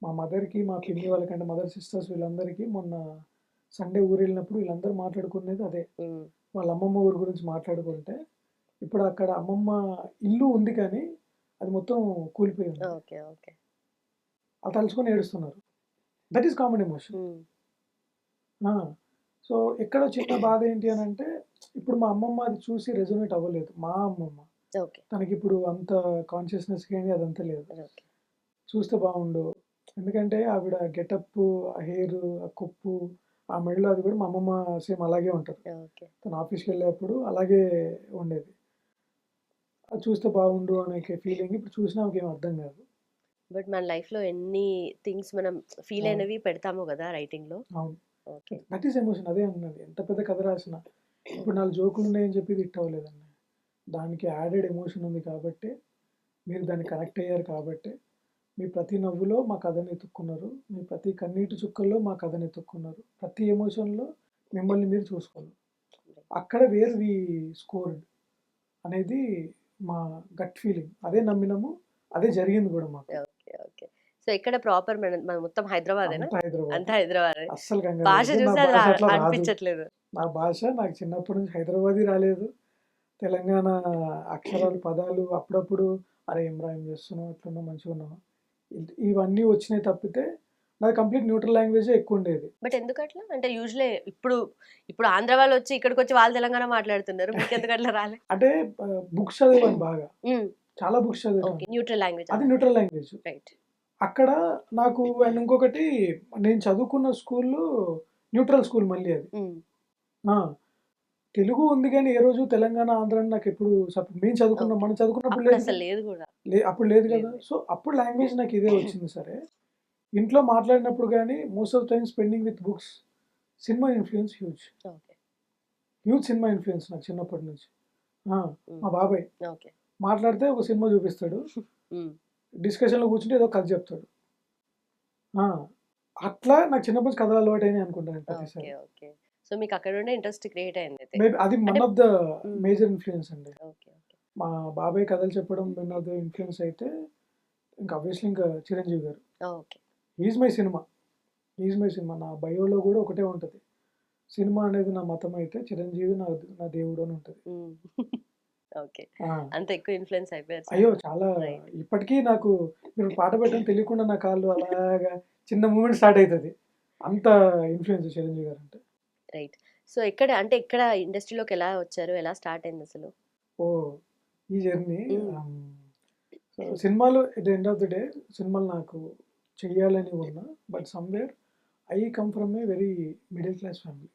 మా మదర్కి, మా పిన్ని వాళ్ళకంటే మదర్ సిస్టర్స్ వీళ్ళందరికీ మొన్న సండే ఊరు వెళ్ళినప్పుడు వీళ్ళందరూ మాట్లాడుకునేది అదే. వాళ్ళ అమ్మమ్మ ఊరు గురించి మాట్లాడుకుంటే ఇప్పుడు అక్కడ అమ్మమ్మ ఇల్లు ఉంది కానీ అది మొత్తం కూలిపోయింది. ఓకే. ఓకే. అది తలుచుకొని ఏడుస్తున్నారు. That is common emotion. So ఎక్కడో చిన్న బాధ ఏంటి అని అంటే, ఇప్పుడు మా అమ్మమ్మ అది చూసి రెజొనేట్ అవ్వలేదు. మా అమ్మమ్మ ఓకే. తనకి ఇప్పుడు అంత కాన్షియస్నెస్ కానీ అదంతా లేదు. ఓకే. చూస్తే బాగుండు, ఎందుకంటే ఆవిడ గెటప్, ఆ హెయిర్, ఆ కొప్పు, ఆ మెడలో అది కూడా మా అమ్మమ్మ సేమ్ అలాగే ఉంటుంది. ఓకే. తను ఆఫీస్కి వెళ్ళేప్పుడు అలాగే ఉండేది. అది చూస్తే బాగుండు అనే ఫీలింగ్ ఇప్పుడు చూసినా ఏం అర్థం కాదు. బట్ మన లైఫ్లో ఎన్ని థింగ్స్ మనం ఫీల్ అయినవి పెడతాము కదా రైటింగ్లో. అవును, ఓకే. That is emotion. అదే అన్నది, ఎంత పెద్ద కథ రాసినా ఇప్పుడు 4 జోకులు ఉన్నాయని చెప్పి ఇది హిట్ అవ్వలేదండి. దానికి యాడెడ్ ఎమోషన్ ఉంది కాబట్టి, మీరు దాన్ని కనెక్ట్ అయ్యారు కాబట్టి, మీ ప్రతి నవ్వులో మా కథని ఎత్తుక్కున్నారు, మీ ప్రతి కన్నీటి చుక్కల్లో మా కథని ఎత్తుక్కున్నారు, ప్రతి ఎమోషన్లో మిమ్మల్ని మీరు చూసుకోవాలి. అక్కడ వేర్ వి స్కోర్డ్ అనేది మా గట్ ఫీలింగ్. అదే నమ్మినాము, అదే జరిగింది కూడా మాకు. ఓకే. ఓకే. సో ఇక్కడ ప్రాపర్ మన మొత్తం హైదరాబాదేనా? అంతా హైదరాబాద్. అంతా హైదరాబాద్. అస్సలు కంగారు భాష లేదు. నా చూస్తే అది భాష అట్లా రాదు. అనిపించట్లేదు. నా భాష నాకు చిన్నప్పటి నుంచి హైదరాబాదీ రాలేదు. తెలంగాణ అక్షరాలు, పదాలు అప్పుడప్పుడు అరే ఏం రాయం చేస్తున్నావు, అట్లున్నావు, మంచిగా ఉన్నావు, ఇవన్నీ వచ్చినాయి తప్పితే నాది కంప్లీట్ న్యూట్రల్ లాంగ్వేజే ఎక్కువ ఉండేది. బట్ ఎందుకు అట్లా? అంటే యూజువల్లీ ఇప్పుడు ఆంధ్ర వాళ్ళు వచ్చి ఇక్కడికి వచ్చి వాళ్ళు తెలంగాణ మాట్లాడుతున్నారు, మీకు ఎందుకు అట్లా రాలే? అంటే బుక్స్ చదివాను బాగా, చాలా బుక్స్ చదివాను. Neutral language. అది న్యూట్రల్ లాంగ్వేజ్. రైట్. అక్కడ నాకు అండ్ ఇంకొకటి, నేను చదువుకున్న స్కూల్లో న్యూట్రల్ స్కూల్ మళ్ళీ అది. తెలుగు ఉంది కానీ ఏ రోజు తెలంగాణ, ఆంధ్ర అని నాకు ఎప్పుడు మేము చదువుకున్నాం, మనం చదువుకున్నప్పుడు లేదు, అసలు లేదు కూడా. అప్పుడు లేదు కదా. సో అప్పుడు లాంగ్వేజ్ నాకు ఇదే వచ్చింది. సరే ఇంట్లో మాట్లాడినప్పుడు కానీ most of time spending with books, cinema influence huge. Okay. Huge cinema influence నాకు చిన్నప్పటి నుంచి. ఆ! హ్మ్. మా బాబాయ్. ఓకే. మాట్లాడితే ఒక సినిమా చూపిస్తాడు. హ్మ్. డిస్కషన్‌లో కూర్చుంటే ఏదో కథ చెప్తాడు. ఆ! అట్లా నాకు చిన్నప్పటి నుంచి కథలు అలవాటయినాయి అనుకుంటా నేను ఓకే. ప్రతిసారి. ఓకే. సో, మీకు అక్కడ నుండే ఇంట్రెస్ట్ క్రియేట్ అయిందయితే. మేబీ అది అంటే వన్ ఆఫ్ ద హ్మ్. మేజర్ ఇన్‌ఫ్లూయెన్స్ అండి. ఓకే. ఓకే. మా బాబాయ్ కథలు చెప్పడం వన్ ఆఫ్ ద ఇన్‌ఫ్లూయెన్స్ అయితే ఇంకా ఆబ్వియస్లీ ఇంకా చిరంజీవి గారు. Okay. He is my cinema. He is my cinema. నా బయోలో కూడా ఒకటే ఉంటది. సినిమా అనేది నా మతం అయితే చిరంజీవి నా దేవుడు అని ఉంటది. హ్మ్. ఓకే. ఆ! అంత ఎక్కువ ఇన్‌ఫ్లూయెన్స్ అయిపోయారు అయ్యో! సార్. చాలా రైట్. ఇప్పటికీ నాకు మీరు పాట పెట్టండి తెలియకుండా నా కాళ్ళు అలాగా చిన్న మూవ్‌మెంట్ స్టార్ట్ అయితది. అంత influence Chiranjeevi guarantee. Right. So, ఎక్కడ అంటే ఎక్కడ ఇండస్ట్రీలోకి ఎలా వచ్చారు? ఎలా స్టార్ట్ అయిందసలు? ఓహ్! ఈ జర్నీ హ్మ్. సో సినిమాలు at the end of the day సినిమాలు నాకు చెయ్యాలని ఉన్నా. But somewhere I come from a very middle class family.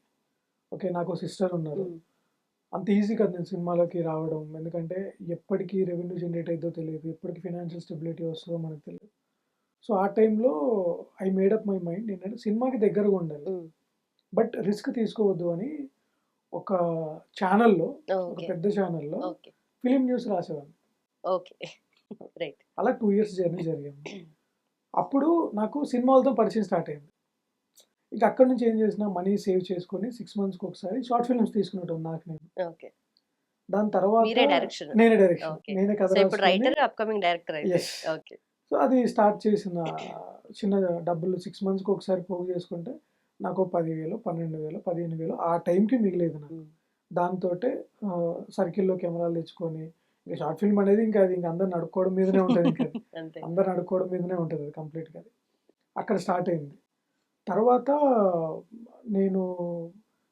Okay. నాకో సిస్టర్ ఉన్నారు. హ్మ్. అంత ఈజీ కాదు నేను సినిమాలోకి రావడం. ఎందుకంటే ఎప్పటికి రెవెన్యూ జనరేట్ అయిద్దో తెలీదు. ఎప్పటికి ఫైనాన్షియల్ స్టెబిలిటీ వస్తదో మనకు తెలీదు. సో, ఆ టైంలో I made up my mind ఏంటంటే సినిమాకి దగ్గరగా ఉండాలి. హ్మ్. బట్ రిస్క్ తీసుకోవద్దు అని ఒక ఛానెల్‌లో ఒక ఓకే. పెద్ద ఛానెల్‌లో ఓకే. ఫిల్మ్ న్యూస్ రాసేవాడిని. ఓకే. రైట్. అలా 2 ఇయర్స్ జర్నీ జరిగింది. అప్పుడు నాకు సినిమాలతో పరిచయం స్టార్ట్ అయింది. ఇక అక్కడి నుంచి ఏం చేసినా మనీ సేవ్ చేసుకొని 6 మంత్స్‌కి ఒకసారి షార్ట్ ఫిల్మ్స్ తీసుకునేటోడిని నాకు నేను. ఓకే. దాని తర్వాత మీరే డైరెక్షన్. నేనే డైరెక్షన్. ఓకే. నేనే కథ సో, ఇప్పుడు రాసుకొని రైటర్, అప్‌కమింగ్ డైరెక్టర్ అయితే. యెస్. ఓకే. సో, అది స్టార్ట్ చేసిన చిన్న డబ్బులు 6 మంత్స్‌కి ఒకసారి పోగు చేసుకుంటే నాకు 10,000, 12,000, 15,000 ఆ టైంకి మిగిలేది నాకు. హ్మ్. దాంతోటే సర్కిల్‌లో కెమెరాలు తెచ్చుకొని ఇంక షార్ట్ ఫిల్మ్ అనేది ఇంకా అది ఇంక అందరిని అడుక్కోవడం మీదనే ఉంటది ఇంక అది. అంతే. అందరిని అడుక్కోవడం మీదనే ఉంటది అది కంప్లీట్‌గా అది. అక్కడ స్టార్ట్ అయింది. తర్వాత నేను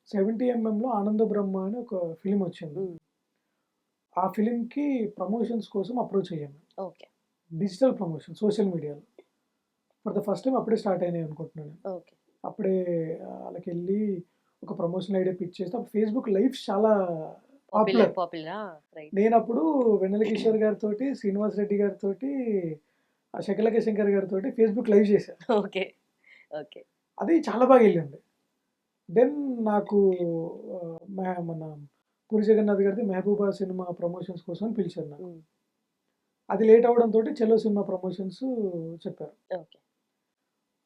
70 ఎంఎంలో 'ఆనంద బ్రహ్మ' అని ఒక ఫిల్మ్ వచ్చింది. హ్మ్. ఆ ఫిల్మ్‌కి ప్రమోషన్స్ కోసం అప్రోచ్ అయ్యాను. ఓకే. డిజిటల్ ప్రమోషన్ సోషల్ మీడియాలో. ఫర్ ద ఫస్ట్ టైమ్ అప్పుడే స్టార్ట్ అయినాయి అనుకుంటున్నాను నేను. ఓకే. అప్పుడే ఆళ్ళకెళ్ళి ఒక ప్రమోషనల్ ఐడియా పిచ్ చేస్తే అప్పుడు ఫేస్‌బుక్ లైవ్స్ చాలా పాపులర్. పాపులరా? రైట్. నేనప్పుడు వెన్నెల కిషోర్ గారితోటి, శ్రీనివాస్ రెడ్డి గారితోటి, శకలక శంకర్ గారితోటి ఫేస్‌బుక్ లైవ్ చేశా. ఓకే. ఓకే. అది చాలా బాగా ఎళ్ళింది. దెన్ నాకు మన పూరి జగన్నాథ్ గారిది 'మెహబూబా' సినిమా ప్రమోషన్స్ కోసం అని పిలిచారు నాకు. హ్మ్. అది లేట్ అవ్వడంతోటి 'చలో' సినిమా ప్రమోషన్స్ చెప్పారు. ఓకే.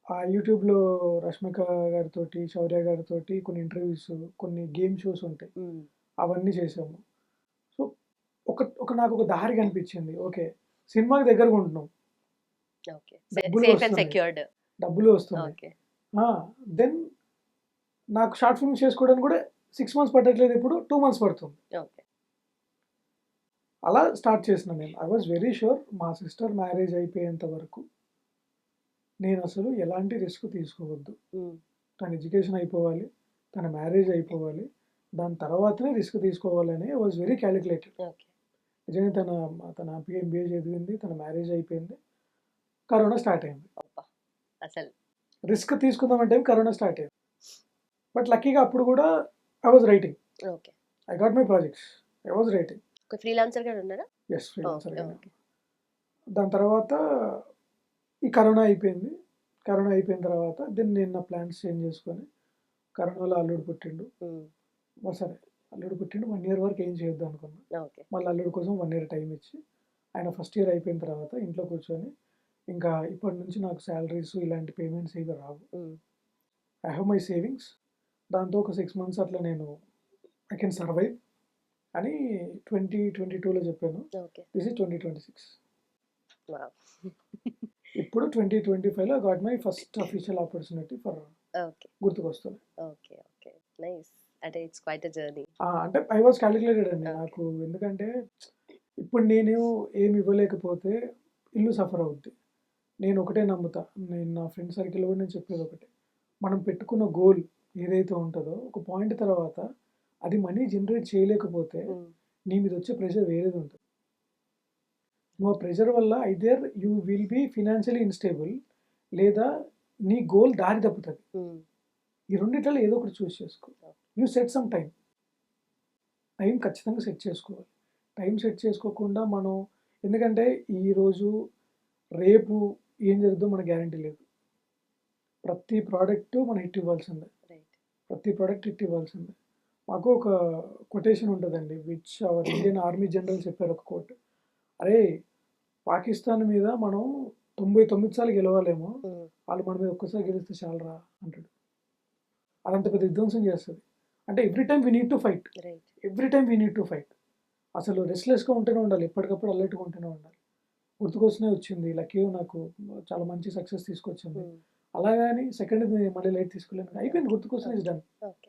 ఆ యూట్యూబ్‌లో రష్మిక గారితోటి, శౌర్య గారితోటి కొన్ని ఇంటర్వ్యూస్, కొన్ని గేమ్ షోస్ ఉంటాయి. హ్మ్. అవన్నీ చేశాము. సో, నాకొక దారి కనిపించింది. ఓకే. సినిమాకి దగ్గరగా ఉంటున్నాం. ఓకే. డబ్బులు సేఫ్ అండ్ వస్తున్నాయి. సెక్యూర్డ్. డబ్బులు వస్తున్నాయి. ఓకే. ఆ! దెన్ నాకు షార్ట్ ఫిల్మ్స్ చేసుకోవడానికి కూడా 6 మంత్స్ పట్టట్లేదు ఇప్పుడు 2 మంత్స్ పడుతుంది. ఓకే. అలా స్టార్ట్ చేసినా నేను. ఐ వాస్ వెరీ ష్యూర్ మా సిస్టర్ మ్యారేజ్ అయిపోయేంత వరకు నేనసలు ఎలాంటి రిస్క్ తీసుకోవద్దు. హ్మ్. తన ఎడ్యుకేషన్ అయిపోవాలి. తన మ్యారేజ్ అయిపోవాలి. దాని తర్వాతనే రిస్క్ తీసుకోవాలని I was very calculated. Okay. నిజంగా తన హ్యాపీగా ఎంబీఏ చదివింది. తన మ్యారేజ్ అయిపోయింది. కరోనా స్టార్ట్ అయింది. అబ్బా! అసలు. రిస్క్ తీసుకుందాం అంటే కరోనా స్టార్ట్ అయింది. బట్ లక్కీగా అప్పుడు కూడా I was writing. Okay. I got my projects. I was writing. ఒక ఫ్రీలాన్సర్‌గా ఉన్నారా? యెస్. ఫ్రీలాన్సర్‌గానే. ఓకే. దాని తర్వాత ఈ కరోనా అయిపోయింది. కరోనా అయిపోయిన తర్వాత దెన్ నేను నా ప్లాన్స్ చేంజ్ చేసుకొని కరోనాలో అల్లుడు పుట్టిండు. హ్మ్. సరే అల్లుడు పుట్టిండు 1 ఇయర్ వరకు ఏం చేయొద్దు అనుకున్నా. ఓకే. మళ్ళీ అల్లుడు కోసం 1 ఇయర్ టైమ్ ఇచ్చి ఆయన ఫస్ట్ ఇయర్ అయిపోయిన తర్వాత ఇంట్లో కూర్చొని ఇంకా ఇప్పటి నుంచి నాకు సాలరీస్ ఇలాంటి పేమెంట్స్ ఏవి రావు. హ్మ్. I have my savings. దాంతో ఒక 6 మంత్స్ అట్లా నేను ఐ కెన్ సర్వైవ్ అని 2022లో చెప్పాను. ఓకే. This is 2026. వావ్! ఇప్పుడు 2025లో got my first official opportunity for okay. గుర్తుకొస్తున్నాయి. ఓకే. ఓకే. నైస్. అంటే ఇట్స్ క్వైట్ ఎ జర్నీ. అంటే ఐ వాస్ కాలిక్యులేటెడ్ అండి. ఓకే. నాకు ఎందుకంటే ఇప్పుడు నేను ఏమి ఇవ్వలేకపోతే ఇల్లు సఫర్ అవుద్ది. నేను ఒకటే నమ్ముతా. నేను నా ఫ్రెండ్ సర్కిల్‌లో కూడా నేను చెప్పేది ఒకటే. మనం పెట్టుకున్న గోల్ ఏదైతే ఉంటదో ఒక పాయింట్ తర్వాత అది మనీ జనరేట్ చేయలేకపోతే హ్మ్. నీ మీద వచ్చే ప్రెషర్ వేరేది ఉంటది. నువ్వు ఆ ప్రెషర్ వల్ల either you will be financially instable లేదా నీ గోల్ దారి తప్పుతది. హ్మ్. ఈ రెండిట్లలో ఏదో ఒకటి చూజ్ చేసుకో. You set some time. Time ఖచ్చితంగా సెట్ చేసుకోవాలి. టైం సెట్ చేసుకోకుండా మనం ఎందుకంటే ఈరోజు, రేపు ఏం జరుగుద్దో మనకు గ్యారంటీ లేదు. ప్రతి ప్రొడక్టు మనం హిట్ ఇవ్వాల్సిందే. రైట్. ప్రతి ప్రొడక్ట్ హిట్ ఇవ్వాల్సిందే. మాకు ఒక కొటేషన్ ఉంటదండి. Which our Indian army general చెప్పారు ఒక కోట్. "అరే! పాకిస్తాన్ మీద మనం 99 సార్లు గెలవలేము. వాళ్ళు మన మీద ఒక్కసారి గెలిస్తే చాలురా" అంటాడు. అదంత పెద్ద విధ్వంసం చేస్తది. అంటే every time we need to fight. Right. Every time we need to fight. అసలు రెస్ట్‌లెస్‌గా ఉంటూనే ఉండాలి. ఎప్పటికప్పుడు అలర్ట్‌గా ఉంటూనే ఉండాలి. గుర్తుకొస్తూనే వచ్చింది. లక్కీగా నాకు చాలా మంచి సక్సెస్ తీసుకొచ్చింది. అలాగని సెకండ్‌ది మళ్ళీ లైట్ తీసుకోలేను. అయిపోయింది, గుర్తుకొస్తూనే ఇస్ డన్. ఓకే.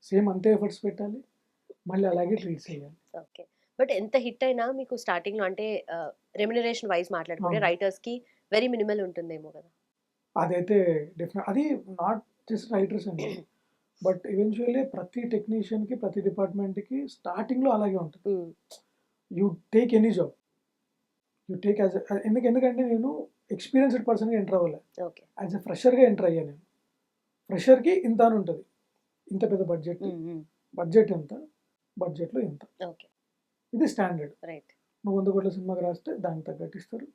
సేమ్ అంతే ఎఫర్ట్స్ పెట్టాలి. మళ్ళీ అలాగే ట్రీట్ చేయాలి. ఓకే. బట్ ఎంత హిట్ అయినా మీకు స్టార్టింగ్‌లో అంటే రెమ్యునరేషన్ వైస్ మాట్లాడుకుంటే అవును. రైటర్స్‌కి వెరీ మినిమల్ ఉంటుందేమో కదా! అదైతే అది నాట్ జస్ట్ రైటర్స్ అండి. బట్ ఈవెన్చువల్లీ ప్రతి టెక్నీషియన్‌కి, ప్రతి డిపార్ట్‌మెంట్‌కి స్టార్టింగ్‌లో అలాగే ఉంటది. You take any job. You take as ఎందుకంటే నేను ఎక్స్‌పీరియన్స్‌డ్ పర్సన్‌గా ఎంటర్ అవ్వలే. ఓకే. యాస్ ఎ ఫ్రెషర్‌గా ఎంటర్ అయ్యా నేను. ఫ్రెషర్‌కి ఇంత అని ఉంటది. ఇంత పెద్ద బడ్జెట్. బడ్జెట్ ఎంత? బడ్జెట్‌లో ఇంత. ఓకే. ఇది స్టాండర్డ్. రైట్. నువ్వు 100 కోట్ల సినిమాకి రాస్తే దానికి తగ్గట్టు ఇస్తారు.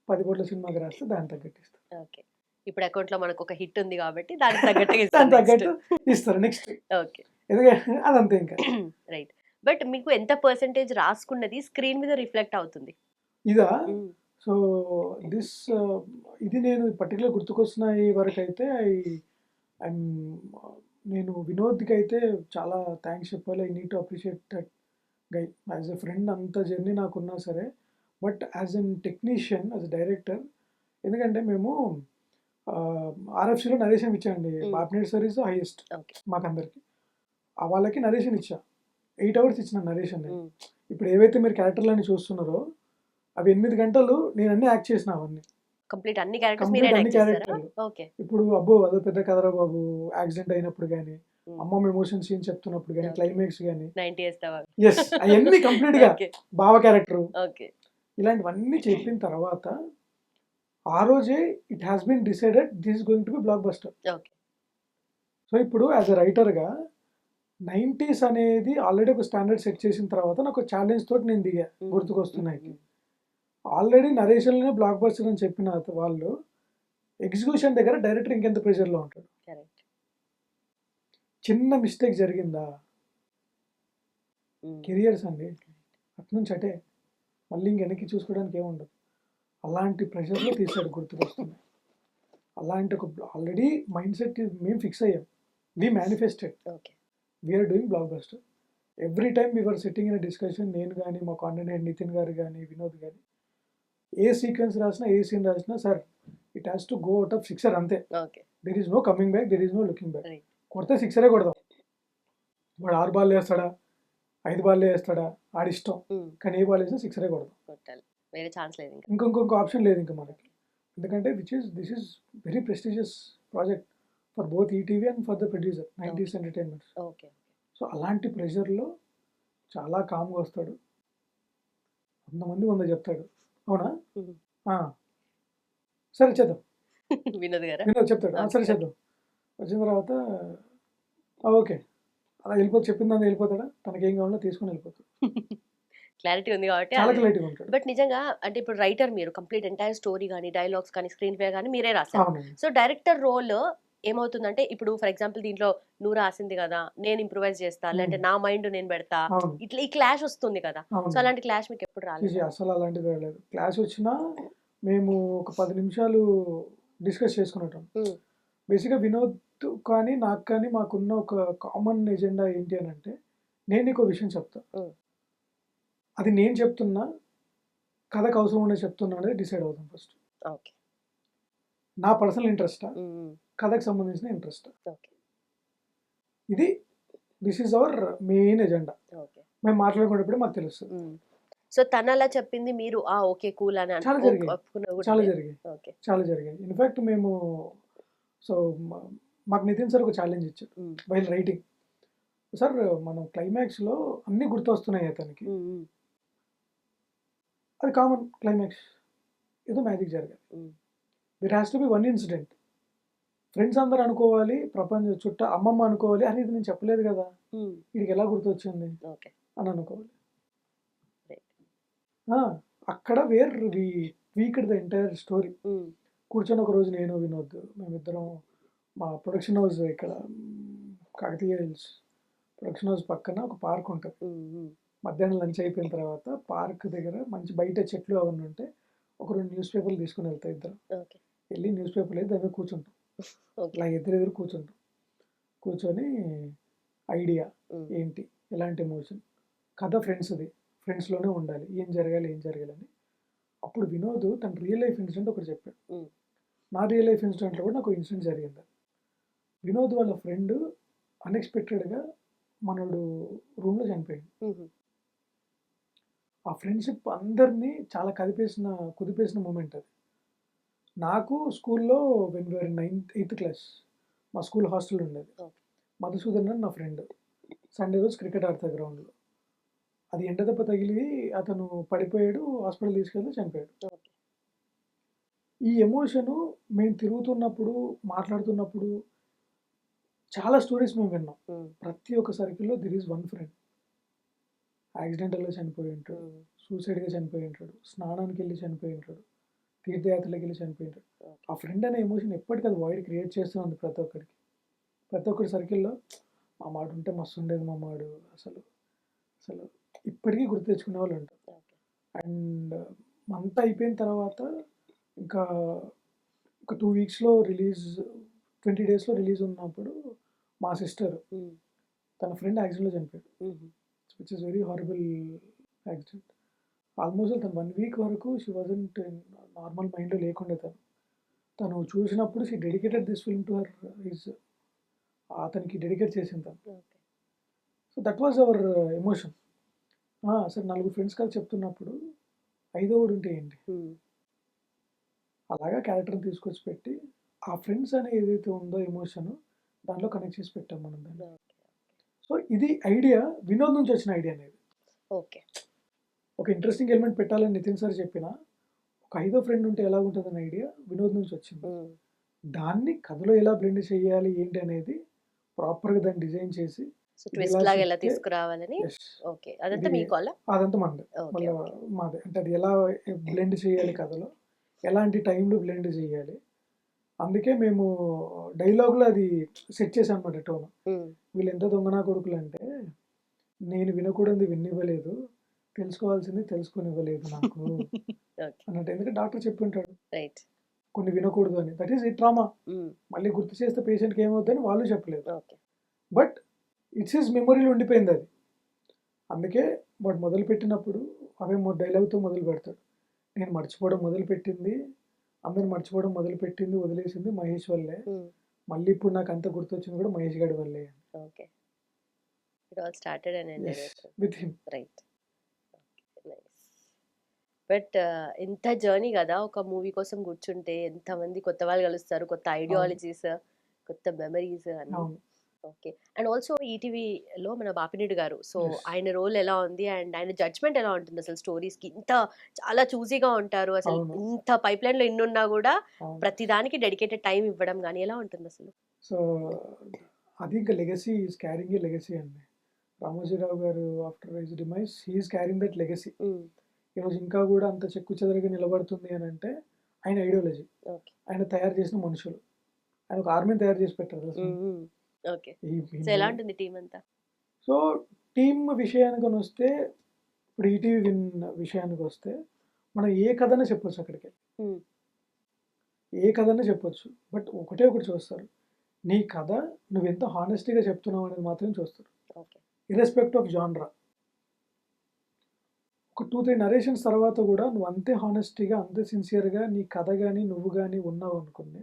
10 కోట్ల సినిమాకి రాస్తే దానికి తగ్గట్టు ఇస్తారు. ఓకే. ఇప్పుడు అకౌంట్‌లో మనకు ఒక హిట్ ఉంది కాబట్టి దానికి తగ్గట్టుగా ఇస్తారు దానికి నెక్స్ట్. తగ్గట్టు ఇస్తారు నెక్స్ట్. ఓకే. ఎందుకంటే అదంతే ఇంకా. రైట్. బట్ మీకు ఎంత పర్సెంటేజ్ రాసుకున్నది స్క్రీన్ మీద రిఫ్లెక్ట్ అవుతుంది? ఇదా? హ్మ్. సో, దిస్ ఇది నేను పర్టిక్యులర్ గుర్తుకొస్తున్న వరకైతే ఐమ్ నేను వినోద్‌కైతే చాలా థాంక్స్ చెప్పాలి. I need to appreciate that guy. As a friend అంత జర్నీ నాకున్నా సరే, but as an technician, as a director, ఎందుకంటే మేము ఆర్ఎఫ్‌సిలో నరేషన్ ఇచ్చానండి. Bapineni sir is the highest okay. మాకందరికి. వాళ్ళకి నరేషన్ ఇచ్చా. 8 అవర్స్ ఇచ్చిన నరేషన్ నేను. హ్మ్. ఇప్పుడు ఏవైతే మీరు క్యారెక్టర్‌లన్నీ చూస్తున్నారో, అవి 8 గంటలు నేనన్నీ యాక్ట్ చేసిన అవన్నీ. కంప్లీట్ అన్ని క్యారెక్టర్స్ కంప్లీట్ మీరేనా అన్ని యాక్ట్ చేసారా? క్యారెక్టర్లు. ఓకే. ఇప్పుడు అబ్బో! అదో పెద్ద కథరా బాబు! యాక్సిడెంట్ అయినప్పుడు గాని, హ్మ్. అమ్మమ్మ ఎమోషన్ సీన్ చెప్తున్నప్పుడు గాని, ఓకే. క్లైమాక్స్ గాని, 90 ఏస్తావా? యెస్, అయన్నీ కంప్లీట్‌గా ఓకే. బావ క్యారెక్టరు ఓకే. ఇలాంటివన్నీ చెప్పిన తర్వాత, ఆ రోజే it has been decided this is going to be blockbuster. Okay. So, ఇప్పుడు యాస్ ఎ రైటర్‌గా 90స్ అనేది ఆల్రెడీ ఒక స్టాండర్డ్ సెట్ చేసిన తర్వాత నాకు ఛాలెంజ్ తోటి నేను దిగా. గుర్తుకొస్తున్నాయికి. ఆల్రెడీ నరేషన్‌లోనే బ్లాక్ బస్టర్ అని చెప్పిన వాళ్ళు ఎగ్జిక్యూషన్ దగ్గర డైరెక్టర్ ఇంకెంత ప్రెషర్‌లో ఉంటాడు. కరెక్ట్. చిన్న మిస్టేక్ జరిగిందా హ్మ్. కెరియర్స్ అండి. అటునుంచి అటే. మళ్ళీ ఇంక వెనక్కి చూసుకోవడానికి ఏముండదు. అలాంటి ప్రెషర్‌లో తీసాడు గుర్తుకొస్తుంది. అలాంటి ఒక ఆల్రెడీ మైండ్ సెట్ మేము ఫిక్స్ అయ్యాం. We manifested. Okay. We are doing blockbuster. Every time we were sitting in a discussion, నేను గాని, మా కాంటెంట్ హెడ్ నితిన్ గారు గాని, వినోద్ గాని, ఏ సీక్వెన్స్ రాసినా, ఏ సీన్ రాసినా, sir it has to go out of sixer అంతే. Okay. There is no coming back, there is no looking back. Right. కొడితే సిక్సరే కొడదాం. వాడు 6 బాల్లు వేస్తాడా, 5 బాల్లు వేస్తాడా, ఆడిష్టం. కానీ ఏ బాల్ వేసినా సిక్సరే కొడదాం. కొట్టాలి. వేరే ఛాన్స్ లేదు ఇంకా. ఇంకొక ఆప్షన్ లేదు ఇంకా మనకి. ఎందుకంటే this is very prestigious project for both ETV and for the producer 90స్ ఎంటర్టైన్మెంట్స్. ఓకే. సో అలాంటి ప్రెషర్‌లో చాలా కామ్‌గా వస్తాడు. 100 మంది 100 చెప్తాడు. అవునా? హ్మ్. ఆ! సరే చేద్దాం. వినోద్ గారా? వినోద్ చెప్తాడు. సరే ఓకే. చేద్దాం. వచ్చిన తర్వాత ఓకే. అలా చెప్పిన దాన్ని వెళ్ళిపోతాడా? తనకేం కావాలో తీసుకొని వెళ్ళిపోతాడు. క్లారిటీ ఉంది కాబట్టి చాలా అది. క్లారిటీగా ఉంటాడు. బట్ నిజంగా అంటే ఇప్పుడు రైటర్ మీరు కంప్లీట్ ఎంటైర్ స్టోరీ గాని, డైలాగ్స్ కానీ, స్క్రీన్ ప్లే గాని మీరే రాసారు. అవునండి. సో డైరెక్టర్ రోల్ ఏమవుతుందంటే ఇప్పుడు ఫర్ ఎగ్జాంపుల్ దీంట్లో నువ్వు రాసింది కదా నేను ఇంప్రూవైజ్ చేస్తా లేదంటే నా మైండ్ నేను పెడతా అవును. ఇట్లా ఈ క్లాష్ వస్తుంది కదా. సో అవును. అలాంటి క్లాష్ మీకు ఎప్పుడు రాలేదు? అసలు అలాంటిది రాలేదు. క్లాస్ వచ్చినా మేము ఒక 10 నిమిషాలు డిస్కస్ చేసుకునేటోళ్ళం. బేసిక్‌గా వినోద్ కానీ, నాకు కానీ మాకున్న ఒక కామన్ ఎజెండా ఏంటి అనంటే, నేను నీకో విషయం చెప్తా. అది నేను చెప్తున్నా, కథకు అవసరం ఉండే చెప్తున్నా అనేది డిసైడ్ అవుతాం ఫస్ట్. ఓకే. నా పర్సనల్ ఇంట్రెస్టా? కథకు సంబంధించిన ఇంట్రెస్టా? Okay. This is our main agenda. Okay. మేము మాట్లాడుకునేటప్పుడే మాకు తెలుస్తది. సో తను అలా చెప్పింది మీరు ఓకే కూల్ అని చాలా జరిగాయి. ఒప్పుకున్నవి కూడా చాలా ఉన్నాయా? జరిగాయి. ఓకే. చాలా జరిగాయి. ఇన్‌ఫాక్ట్ మేము సో, మాకు నితిన్ సార్ ఒక ఛాలెంజ్ ఇచ్చారు వైల్ రైటింగ్. సార్ మనం క్లైమాక్స్‌లో అన్నీ గుర్తొస్తున్నాయి అతనికి. అది కామన్ క్లైమాక్స్. ఏదో మ్యాజిక్ జరగాలి. There has to be one incident. Friends అందరూ అనుకోవాలి, ప్రపంచం అమ్మమ్మ అనుకోవాలి, అరే ఇది నేను చెప్పలేదు కదా! వీడికి ఎలా గుర్తొచ్చింది ఓకే. అని అనుకోవాలి. రైట్. అక్కడ వి ట్వీక్డ్ ద ఎంటైర్ స్టోరీ. కూర్చొని ఒకరోజు నేను, వినోద్ మేమిద్దరం మా ప్రొడక్షన్ హౌస్ ఇక్కడ కాకతీయ హిల్స్ ప్రొడక్షన్ హౌస్ పక్కన ఒక పార్క్ ఉంటుంది. మధ్యాహ్నం లంచ్ అయిపోయిన తర్వాత పార్క్ దగ్గర మంచి బయట చెట్లు అవన్నీ ఉంటే ఒక 2 న్యూస్ పేపర్లు తీసుకొని వెళ్తాం ఇద్దరం. ఓకే. వెళ్ళి న్యూస్ పేపర్లు అయితే దాని మీద కూర్చుంటాం. ఓకే. ఇలా ఎదురెదురు కూర్చుంటాం. కూర్చొని ఐడియా ఉమ్, ఏంటి, ఎలాంటి ఎమోషన్, కథ ఫ్రెండ్స్ది, ఫ్రెండ్స్లోనే ఉండాలి, ఏం జరగాలి అని. అప్పుడు వినోద్ తన రియల్ లైఫ్ ఇన్సిడెంట్ ఒకటి చెప్పాడు. ఉమ్, నా రియల్ లైఫ్ ఇన్సిడెంట్లో కూడా నాకు ఇన్సిడెంట్ జరిగింది. వినోద్ వాళ్ళ ఫ్రెండ్ అన్ఎక్స్పెక్టెడ్గా మనోడు రూమ్లో చనిపోయాడు. ఉమ్, ఆ ఫ్రెండ్షిప్ అందరినీ చాలా కుదిపేసిన మూమెంట్ అది. నాకు స్కూల్లో వెన్ వేర్ 8th క్లాస్ మా స్కూల్ హాస్టల్ ఉండేది. ఓకే. మధుసూదన్ అని నా ఫ్రెండ్. సండే రోజు క్రికెట్ ఆడతా గ్రౌండ్లో. అది ఎండ దెబ్బ తగిలి అతను పడిపోయాడు, హాస్పిటల్ తీసుకెళ్తే చనిపోయాడు. ఓకే. ఈ ఎమోషను మేము తిరుగుతున్నప్పుడు, మాట్లాడుతున్నప్పుడు చాలా స్టోరీస్ మేము విన్నాం. ఉమ్, ప్రతి ఒక్క సర్కిల్లో దిర్ ఈజ్ వన్ ఫ్రెండ్ యాక్సిడెంటల్గా చనిపోయి ఉంటాడు, ఉమ్, సూసైడ్గా చనిపోయి ఉంటాడు, స్నానానికి వెళ్ళి చనిపోయి ఉంటాడు, తీర్థయాత్రలకు వెళ్ళి చనిపోయి ఉంటాడు. ఓకే. ఆ ఫ్రెండ్ అనే ఎమోషన్ ఎప్పటికీ అది వాయిడ్ క్రియేట్ చేస్తుంది ప్రతి ఒక్కరికి. ప్రతి ఒక్కరి సర్కిల్లో మా మాడు ఉంటే మస్తు ఉండేది, మా మాడు అసలు అసలు ఇప్పటికీ గుర్తు తెచ్చుకునే వాళ్ళు ఉంటారు. ఓకే. అండ్ మంత్ అయిపోయిన తర్వాత ఇంకా ఒక 2 వీక్స్లో రిలీజ్, 20 డేస్లో రిలీజ్ ఉన్నప్పుడు మా సిస్టర్ ఉమ్, తన ఫ్రెండ్ యాక్సిడెంట్లో చనిపోయాడు. Um, which is very horrible accident. Almost తను 1 వీక్ వరకు షీ వాజంట్ నార్మల్ మైండ్లో లేకుండే. తను చూసినప్పుడు she dedicated this film to her is అతనికి డెడికేట్ చేసింది తను. Okay. So that was our emotion. సరే 4 ఫ్రెండ్స్ కలిసి చెప్తున్నప్పుడు 5వ ఉంటే ఏంటి, ఉమ్, అలాగా క్యారెక్టర్ని తీసుకొచ్చి పెట్టి ఆ ఫ్రెండ్స్ అనే ఏదైతే ఉందో ఎమోషన్ దాంట్లో కనెక్ట్ చేసి పెట్టాం మనం దాన్ని. ఓకే. సో ఇది ఐడియా వినోద్ నుంచి వచ్చిన ఐడియా అనేది. ఓకే. ఒక ఇంట్రెస్టింగ్ ఎలిమెంట్ పెట్టాలని నితిన్ సార్ చెప్పిన ఒక 5వ ఫ్రెండ్ ఉంటే ఎలా ఉంటుందన్న ఐడియా వినోద్ నుంచి వచ్చింది. ఉమ్, దాన్ని కథలో ఎలా బ్లెండ్ చేయాలి ఏంటి అనేది ప్రాపర్గా దాన్ని డిజైన్ చేసి సో ఇది ట్విస్ట్ ఎలా లాగా ఎలా చెప్తే తీసుకురావాలని. yes, okay. అదంతా ఇది మీ కాల్. అదంతా మనదే, ఓకే. మళ్ళీ ఓకే. మాదే. అంటే అది ఎలా బ్లెండ్ చేయాలి కథలో, ఎలాంటి టైంలో బ్లెండ్ చేయాలి. అందుకే మేము డైలాగ్లో అది సెట్ చేసాం అనమాట టోన్. ఉమ్, వీళ్ళు ఎంత దొంగనా కొడుకులు అంటే, నేను వినకూడదు వినివ్వలేదు, తెలుసుకోవాల్సింది తెలుసుకొనివ్వలేదు నాకు ఓకే. అన్నట్టు. ఎందుకంటే డాక్టర్ చెప్పి ఉంటాడు రైట్. కొన్ని వినకూడదు అని. దట్ ఈస్ ఈ ట్రామా. ఉమ్, మళ్ళీ గుర్తు చేస్తే పేషెంట్కి ఏమవుతుందని వాళ్ళు చెప్పలేదు. ఓకే. బట్ ఇట్స్ హిస్ మెమొరీలో ఉండిపోయింది అది. అందుకే వాడు మొదలుపెట్టినప్పుడు అవే డైలాగ్తో మొదలు పెడతాడు. నేను మర్చిపోవడం మొదలుపెట్టింది, అందరు మర్చిపోవడం మొదలుపెట్టింది, వదిలేసింది మహేష్ వల్లే. ఉమ్, మళ్ళీ ఇప్పుడు నాకు అంత గుర్తొచ్చింది కూడా మహేష్ గారి వల్లే. Okay. It all started and ended with him. Right. Nice. But ఇంత జర్నీ కదా, ఒక మూవీ కోసం కూర్చుంటే ఎంతమంది కొత్త వాళ్ళు కలుస్తారు, కొత్త ఐడియాలజీస్, కొత్త మెమరీస్ అన్ని. అవును. ఓకే. అండ్ ఆల్సో ఈటీవీలో మన బాపినేడు గారు, సో Yes. ఆయన రోల్ ఎలా ఉంది అండ్ ఆయన జడ్జ్మెంట్ ఎలా ఉంటుంది అసలు స్టోరీస్కి? ఇంత చాలా చూసీగా ఉంటారు అసలు, అవును. ఇంత పైప్ లైన్లో ఇన్ని ఉన్నా కూడా అవును. ప్రతిదానికి డెడికేటెడ్ టైం ఇవ్వడం కానీ ఎలా ఉంటుంది అసలు? సో అది ఇంకా legacy is carrying a legacy అండి. Ramoji Rao garu after his demise he is carrying that legacy. Um, ఈరోజు ఇంకా కూడా అంత చెక్కు చెదరగా నిలబడుతుంది అని అంటే ఆయన ఐడియాలజీ, ఓకే. ఆయన తయారు చేసిన మనుషులు, ఆయన ఒక ఆర్మీని తయారు చేసి పెట్టారు అసలు. ఉమ్, ఉమ్, ఓకే. ఈ- సో ఎలా ఉంటుంది టీం అంతా? సో టీమ్ విషయానికి వస్తే, ఇప్పుడు ఈటీవీ విన్ విషయానికి వస్తే మనం ఏ కథనే చెప్పొచ్చు అక్కడికి, ఉమ్, ఏ కథనే చెప్పొచ్చు. బట్ ఒకటే ఒకటి చూస్తారు, నీ కథ నువ్వు ఎంత హానెస్టీగా చెప్తున్నావు అనేది మాత్రం చూస్తారు, ఓకే. ఇర్రెస్పెక్ట్ of genre. ఒక 2-3 నరేషన్స్ తర్వాత కూడా నువ్వు అంతే హానెస్టీగా, అంతే సిన్సియర్గా నీ కథ కానీ నువ్వు కానీ ఉన్నావు అనుకుని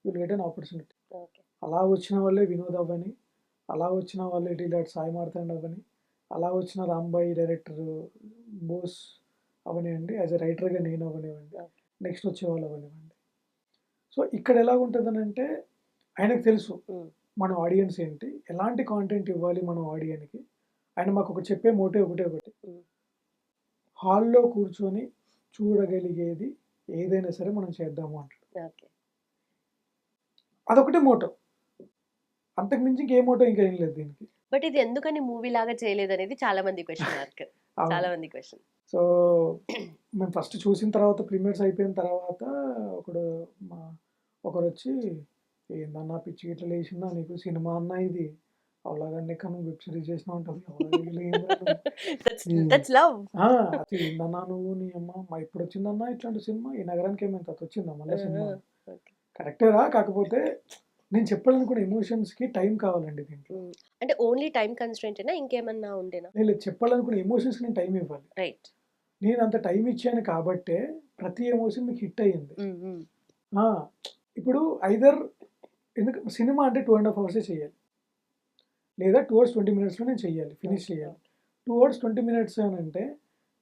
will get an opportunity. Okay. అలా వచ్చిన వాళ్ళే వినోద్ అవ్వని, అలా వచ్చిన వాళ్ళే ఇలాంటి సాయి మార్తాండ్ అవ్వని, అలా వచ్చిన రాంబాయి డైరెక్టర్ బోస్ అవనివ్వండి, యాజ్ ఎ రైటర్గా నేను అవనివ్వండి, ఓకే. నెక్స్ట్ వచ్చే వాళ్ళు అవనివ్వండి. సో ఇక్కడ ఎలా ఉంటుందని అంటే ఆయనకు తెలుసు ఉమ్, మన ఆడియన్స్ ఏంటి, ఎలాంటి కాంటెంట్ ఇవ్వాలి మనం ఆడియన్కి. ఆయన మాకు ఒక చెప్పే మోటే ఒకటి, ఉమ్, హాల్లో కూర్చొని చూడగలిగేది ఏదైనా సరే మనం చేద్దాము అంటాడు. ఓకే. అదొకటే మోటో, అంతకు మించి ఇంకే మోటో ఇంకా ఏం లేదు దీనికి. బట్ ఇది ఎందుకని మూవీ లాగా చేయలేదు అనేది చాలా మంది క్వశ్చన్ మార్క్. అవును. చాలా మంది క్వశ్చన్. సో మేము ఫస్ట్ చూసిన తర్వాత ప్రీమియర్స్ అయిపోయిన తర్వాత ఒకరు వచ్చి, ఏందన్నా పిచ్చి గిట్ల లేచిందా నీకు సినిమా అన్నా ఇది, అవలాగండి కానీ వెబ్ సిరీస్ చేసినా ఉంటుంది అవలాగ ఏంద్రా నువ్వు దట్స్ లవ్. అది ఏందన్నా నువ్వు నీ అమ్మ మా ఇప్పుడు వచ్చిందన్నా ఇట్లాంటి సినిమా ఈ నగరానికి ఏమైనా తర్వాత వచ్చిందా మళ్ళీ సినిమా కరెక్టేరా కాకపోతే నేను చెప్పాలనుకున్న ఎమోషన్స్కి టైం కావాలండి దీంట్లో అంటే ఓన్లీ టైం కన్స్ట్రెంట్ ఇంకేమన్నా ఉండేనా? నేను చెప్పాలనుకున్న ఎమోషన్స్కి నేను టైం ఇవ్వాలి. రైట్. నేను అంత టైం ఇచ్చాను కాబట్టే ప్రతి ఎమోషన్ మీకు హిట్ అయ్యింది. ఆ, ఇప్పుడు ఐదర్ ఎందుకు సినిమా అంటే 2.5 hours చేయాలి లేదా 2 hours 20 minutesలో నేను చెయ్యాలి ఫినిష్ చేయాలి. 2 hours 20 minutes అని అంటే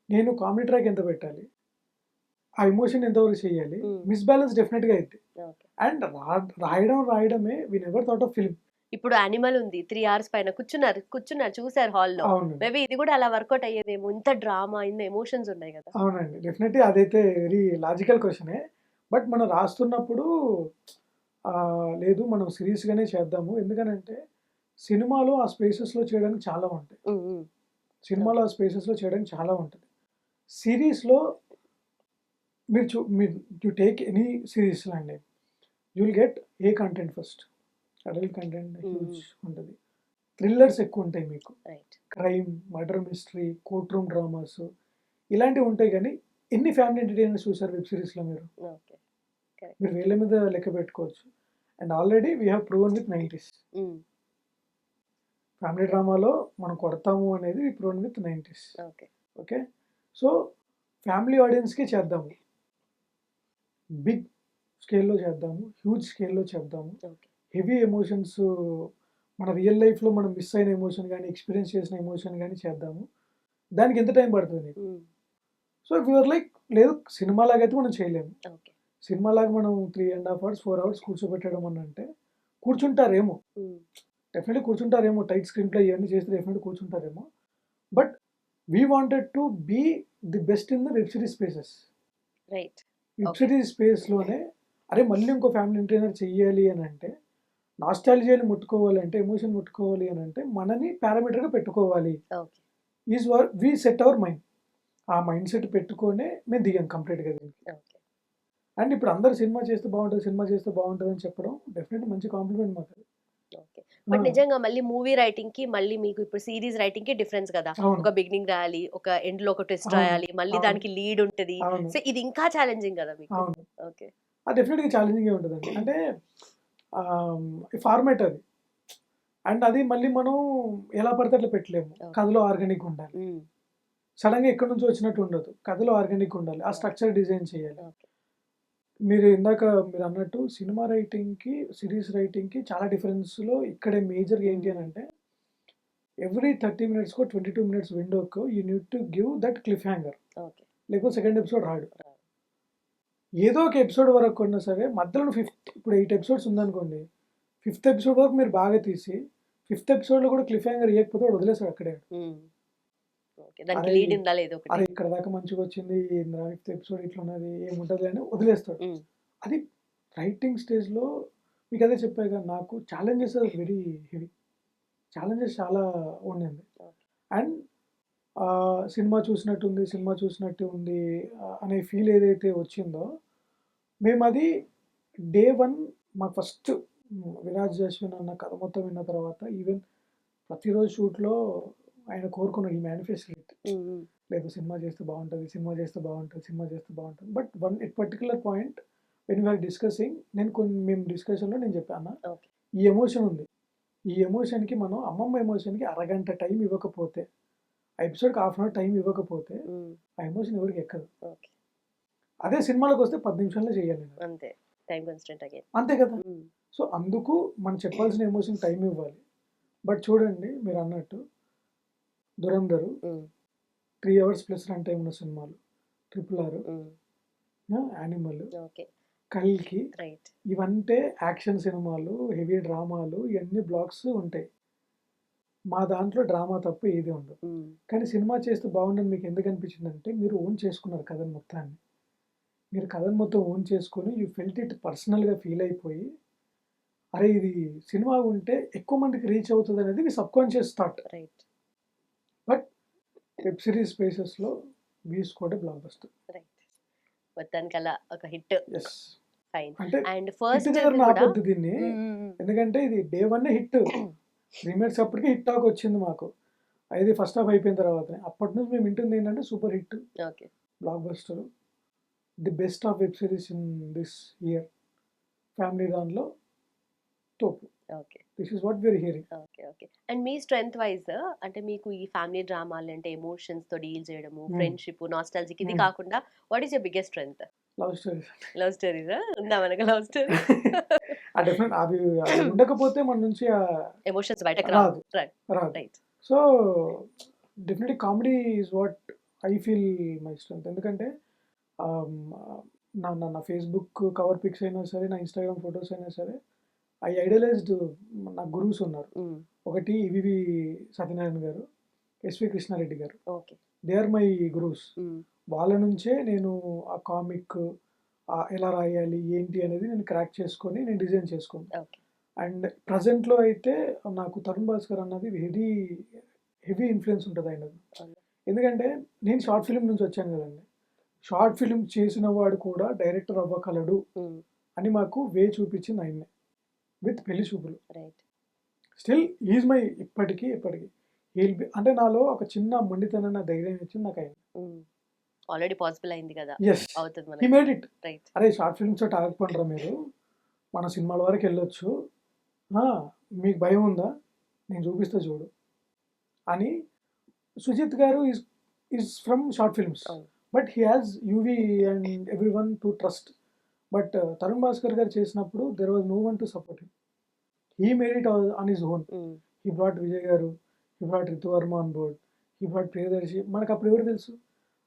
నేను కామెడీ ట్రాక్ ఎంత పెట్టాలి, ఆ ఎమోషన్ ఎంతవరకు చేయాలి, మిస్బ్యాలెన్స్ డెఫినెట్గా అయితే. అండ్ రాయడమే we never thought of film. ఇప్పుడు యానిమల్ ఉంది 3 hours పైన కూర్చున్నారు చూసారు హాల్లో. అవును మేబీ ఇది కూడా అలా వర్కౌట్ అయ్యేదేమో, ఇంత డ్రామా ఇన్ని ఎమోషన్స్ ఉన్నాయి కదా. అవునండి డెఫినెట్లీ అదైతే వెరీ లాజికల్ క్వశ్చనే. బట్ మనం రాస్తున్నప్పుడు లేదు మనం సిరీస్గానే చేద్దాము, ఎందుకనంటే సినిమాలో ఆ స్పేసెస్లో చేయడానికి చాలా ఉంటాయి. సినిమాలో ఆ స్పేసెస్లో చేయడానికి చాలా ఉంటుంది. సిరీస్లో మీరు యూ టేక్ ఎనీ సిరీస్లో అండి you will get a content first. Adult content huge ఉంటుంది, థ్రిల్లర్స్ ఎక్కువ ఉంటాయి మీకు, crime, murder mystery, court room dramas ఇలాంటివి ఉంటాయి. కానీ ఎన్ని ఫ్యామిలీ ఎంటర్టైనర్స్ చూసారు వెబ్ సిరీస్లో మీరు? మీరు వేళ్ళ మీద లెక్క పెట్టుకోవచ్చు. And already we have proven with 90s. Family డ్రామాలో మనం కొడతాము అనేది proven with 90s. Okay, so family ఆడియన్స్కి చేద్దాము, బిగ్ స్కేల్లో చేద్దాము, హ్యూజ్ స్కేల్లో చేద్దాము, హెవీ ఎమోషన్స్ మన రియల్ లైఫ్లో మనం మిస్ అయిన ఎమోషన్ కానీ ఎక్స్పీరియన్స్ చేసిన ఎమోషన్ కానీ చేద్దాము. దానికి ఎంత టైం పడుతుంది నీకు? సో ఇఫ్ యూఆర్ లైక్ లేదు సినిమా లాగా అయితే మనం చేయలేము. సినిమా లాగా మనం 3.5 hours 4 hours కూర్చోబెట్టడం అని అంటే కూర్చుంటారేమో, డెఫినెట్లీ కూర్చుంటారేమో, టైట్ స్క్రీన్ ప్లే ఇవన్నీ చేస్తే డెఫినెట్లీ కూర్చుంటారేమో. But we wanted to be the best in the web series spaces. Web series స్పేస్లోనే అరే మళ్ళీ ఇంకో ఫ్యామిలీ ఎంటర్టైనర్ చెయ్యాలి అని అంటే, నాస్టాలజియాని ముట్టుకోవాలి అంటే, ఎమోషన్ ముట్టుకోవాలి అని అంటే మనని పారామీటర్గా పెట్టుకోవాలి. Is we set our mind. ఆ మైండ్ సెట్ పెట్టుకొనే మేము దిగాం కంప్లీట్గా దీనికి. అండ్ ఇప్పుడు అందరు సినిమా చేస్తే బాగుంటుంది అని చెప్పడం డెఫినెట్లీ మంచి కాంప్లిమెంట్ మాకు. బట్ నిజంగా మళ్ళీ మూవీ రైటింగ్ కి మళ్ళీ మీకు ఇప్పుడు సిరీస్ రైటింగ్ కి డిఫరెన్స్ కదా. ఒక బిగినింగ్ రాయాలి, ఒక ఎండ్ లో ఒక ట్విస్ట్ రాయాలి, మళ్ళీ దానికి లీడ్ ఉంటది. సో ఇది ఇంకా ఛాలెంజింగ్ కదా మీకు? ఓకే, డెఫినెట్గా ఛాలెంజింగ్ ఉంటుందండి. అంటే ఫార్మాట్ అది, అండ్ అది మళ్ళీ మనం ఎలా పడితే అట్లా పెట్టలేము. కథలో ఆర్గానిక్ ఉండాలి, సడన్గా ఎక్కడి నుంచి వచ్చినట్టు ఉండదు. కథలో ఆర్గానిక్ ఉండాలి, ఆ స్ట్రక్చర్ డిజైన్ చేయాలి. మీరు ఇందాక మీరు అన్నట్టు సినిమా రైటింగ్కి సిరీస్ రైటింగ్కి చాలా డిఫరెన్స్లో ఇక్కడే మేజర్గా ఏంటి అని అంటే, ఎవ్రీ 30 minutesకో 22 minutes విండోకో you need to give that cliff hanger. లేకపోతే సెకండ్ ఎపిసోడ్ రాడు. ఏదో ఒక ఎపిసోడ్ వరకు కొన్నా సరే మధ్యలో ఇప్పుడు 8 episodes ఉందనుకోండి, 5th episode వరకు మీరు బాగా తీసి 5th episodeలో కూడా క్లిఫ్ హ్యాంగర్ ఇవ్వకపోతే వాడు వదిలేస్తాడు అక్కడే. అరే ఇక్కడ దాకా మంచిగా వచ్చింది, 5th episode ఇట్లా ఉన్నది ఏముంటుంది అని వదిలేస్తాడు. అది రైటింగ్ స్టేజ్లో మీకు అదే చెప్పాయి కదా, నాకు ఛాలెంజెస్ వెరీ హెవీ, ఛాలెంజెస్ చాలా ఉండింది. అండ్ సినిమా చూసినట్టు ఉంది అనే ఫీల్ ఏదైతే వచ్చిందో, మేము అది డే 1 మా ఫస్ట్ విరాజ్ అశ్విన్ అన్న కథ మొత్తం విన్న తర్వాత ఈవెన్ ప్రతిరోజు షూట్లో ఆయన కోరుకున్నాడు, ఈ మేనిఫెస్టేట్ లేదు సినిమా చేస్తే బాగుంటుంది. But at particular point when you are discussing, మేము డిస్కషన్లో నేను చెప్పాను, ఈ ఎమోషన్ ఉంది, ఈ ఎమోషన్కి మనం అమ్మమ్మ ఎమోషన్కి అరగంట టైం ఇవ్వకపోతే, ఆ ఎపిసోడ్కి 1/2 hour టైం ఇవ్వకపోతే ఆ ఎమోషన్ ఎవరికి ఎక్కదు. అదే సినిమాలోకి వస్తే 10 నిమిషాల్లో చేయాలి, అంతే కదా. సో అందుకు మనం చెప్పాల్సిన ఎమోషన్ టైం ఇవ్వాలి. బట్ చూడండి మీరు అన్నట్టు Dhurandhar 3 hours plus run time ఉన్న సినిమాలు, RRR, యానిమల్, కల్కి, ఇవంటే యాక్షన్ సినిమాలు, హెవీ డ్రామాలు, ఇవన్నీ బ్లాక్స్ ఉంటాయి. మా దాంట్లో డ్రామా తప్ప ఏది ఉండదు. కానీ సినిమా చేస్తే బాగుండని మీకు ఎందుకు అనిపించింది అంటే, మీరు ఓన్ చేసుకున్నారు కథను మొత్తాన్ని. మీరు కథను మొత్తం ఓన్ చేసుకొని యూ ఫెల్ట్ ఇట్ పర్సనల్గా ఫీల్ అయిపోయి, అరే ఇది సినిమా ఉంటే ఎక్కువ మందికి రీచ్ అవుతుంది అనేది మీ subconscious thought. But web series స్పేసెస్లో we scored a block buster. మొత్తానికి అలా ఒక హిట్. అంటే ఫస్ట్ ఆపొద్దు దీన్ని, ఎందుకంటే ఇది డే 1 హిట్. ప్రీమియర్స్ అప్పటికే హిట్ టాక్ వచ్చింది మాకు. అది ఫస్ట్ హాఫ్ అయిపోయిన తర్వాతనే. అప్పటి నుంచి మేము వింటుంది ఏంటంటే super hit, okay. Block buster, the best of web series in this year. Family దాంట్లో తోపు. Okay. This is what we are hearing. Okay. Okay. And మీ స్ట్రెంగ్త్ వైస్ అంటే మీకు ఈ ఫ్యామిలీ డ్రామాలు అంటే ఎమోషన్స్‌తో డీల్ చేయడము, ఫ్రెండ్‌షిప్, నాస్టాల్జిక్ ఇది కాకుండా what is your biggest strength? Love stories. Love స్టోరీసా? ఉందా మనకు లవ్ స్టోరీ? డెఫినెట్ అవి ఉండకపోతే మన నుంచి ఎమోషన్స్ బయటకు రావు. రాదు. రైట్. రాదు. Right. So definitely comedy is what I feel my strength. ఎందుకంటే నా నా ఫేస్బుక్ కవర్ పిక్స్ అయినా సరే, నా ఇన్స్టాగ్రామ్ ఫొటోస్ అయినా సరే, ఐ ఐడలైజ్డ్ నా గురువుస్ ఉన్నారు. ఒకటి ఈవీవి సత్యనారాయణ గారు, SV Krishna Reddy garu. Okay. They are my గురువుస్. వాళ్ళ నుంచే నేను ఆ కామిక్ ఎలా రాయాలి ఏంటి అనేది నేను క్రాక్ చేసుకొని నేను డిజైన్ చేసుకున్నాను. ఓకే. అండ్ ప్రజెంట్లో అయితే నాకు తరుణ్ భాస్కర్ అన్నది హెవీ ఇన్ఫ్లుయెన్స్ ఉంటుంది ఆయనది. ఎందుకంటే నేను షార్ట్ ఫిల్మ్ నుంచి వచ్చాను కదండి. షార్ట్ ఫిల్మ్ చేసిన వాడు కూడా డైరెక్టర్ అవ్వగలడు అని మాకు వే చూపించింది ఆయన్నే, విత్ పెళ్లి చూపులు. రైట్. స్టిల్ ఈజ్ మై ఇప్పటికీ అంటే నాలో ఒక చిన్న మొండితనం ధైర్యం ఇచ్చింది నాకు ఆయన. ఆల్రెడీ పాసిబుల్ అయింది కదా. ఎస్, అవుతుంది హీ మనకి. Made it. రైట్. అరే షార్ట్ ఫిల్మ్స్ తోటి ఆగకపోండ్రా మీరు, మన సినిమాల వరకు వెళ్ళొచ్చు, మీకు భయం ఉందా, నేను చూపిస్తా చూడు అని. Sujeeth garu is from short films, but he has UV and every one to trust. But Tarun Bhaskar garu చేసినప్పుడు there was no one to support him. He made it on his own. He brought Vijay garu, he brought Ritu Varma on board, he brought Priyadarshi. మనకు అప్పుడు ఎవరు తెలుసు?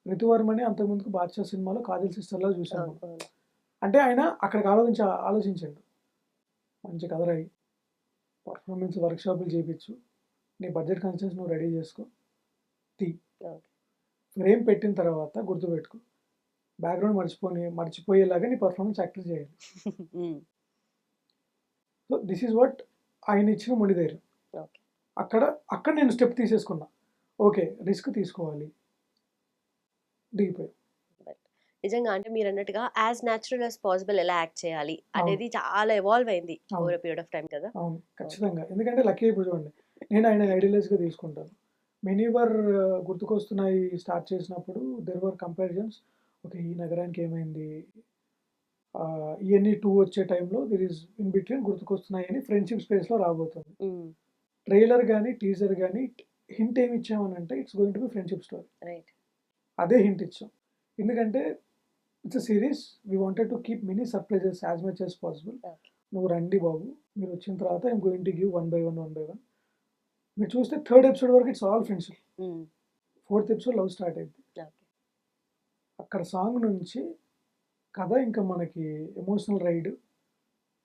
రితువర్మని అంతకుముందుకు బాద్షా సినిమాలో కాజల్ సిస్టర్లా చూసాము. అంటే ఆయన అక్కడికి ఆలోచించండు, మంచి కథ రాయి, పర్ఫార్మెన్స్ వర్క్షాపులు చేయించు, నీ బడ్జెట్ కన్సెన్స్ నువ్వు రెడీ చేసుకో, ఫ్రేమ్ పెట్టిన తర్వాత గుర్తుపెట్టుకో, బ్యాక్గ్రౌండ్ మర్చిపోయేలాగా నీ పర్ఫార్మెన్స్ యాక్టర్ చేయాలి. సో దిస్ ఈజ్ వాట్ ఆయన ఇచ్చిన మొండి ధైర్యం. అక్కడ నేను స్టెప్ తీసేసుకున్నా, ఓకే రిస్క్ తీసుకోవాలి, దిగిపోయాం. నిజంగా అంటే మీరు అన్నట్టుగా యాజ్ న్యాచురల్ యాజ్ పాసిబుల్ ఎలా యాక్ట్ చేయాలి అనేది చాలా ఎవాల్వ్ అయింది ఓవర్ పీరియడ్ ఆఫ్ టైం కదా. అవును, ఖచ్చితంగా. ఎందుకంటే లక్కీ ఇప్పుడు చూడండి, నేను ఆయన ఐడియలైజ్గా తీసుకుంటాను. మెనీవర్ గుర్తుకొస్తున్నాయి స్టార్ట్ చేసినప్పుడు దెర్ వర్ కంపారిజన్స్. ఓకే, ఈ నగరానికి ఏమైంది, ఇవన్నీ 2 వచ్చే టైంలో దిర్ ఈజ్ ఇన్ బిట్వీన్ గుర్తుకొస్తున్నాయి అని ఫ్రెండ్షిప్ స్పేస్లో రాబోతుంది. ట్రైలర్ కానీ టీజర్ కానీ హింట్ ఏమి ఇచ్చామనంటే it's going to be friendship story. Right. అదే హింట్ ఇచ్చాం. ఎందుకంటే it's a series, we wanted to keep many surprises as much as possible. నువ్వు రండి బాబు, మీరు వచ్చిన తర్వాత I'm going to give one by one. మీరు చూస్తే 3rd ఎపిసోడ్ వరకు it's all friendship. 4th episode love start అయింది. అక్కడ సాంగ్ నుంచి కథ ఇంకా మనకి ఎమోషనల్ రైడ్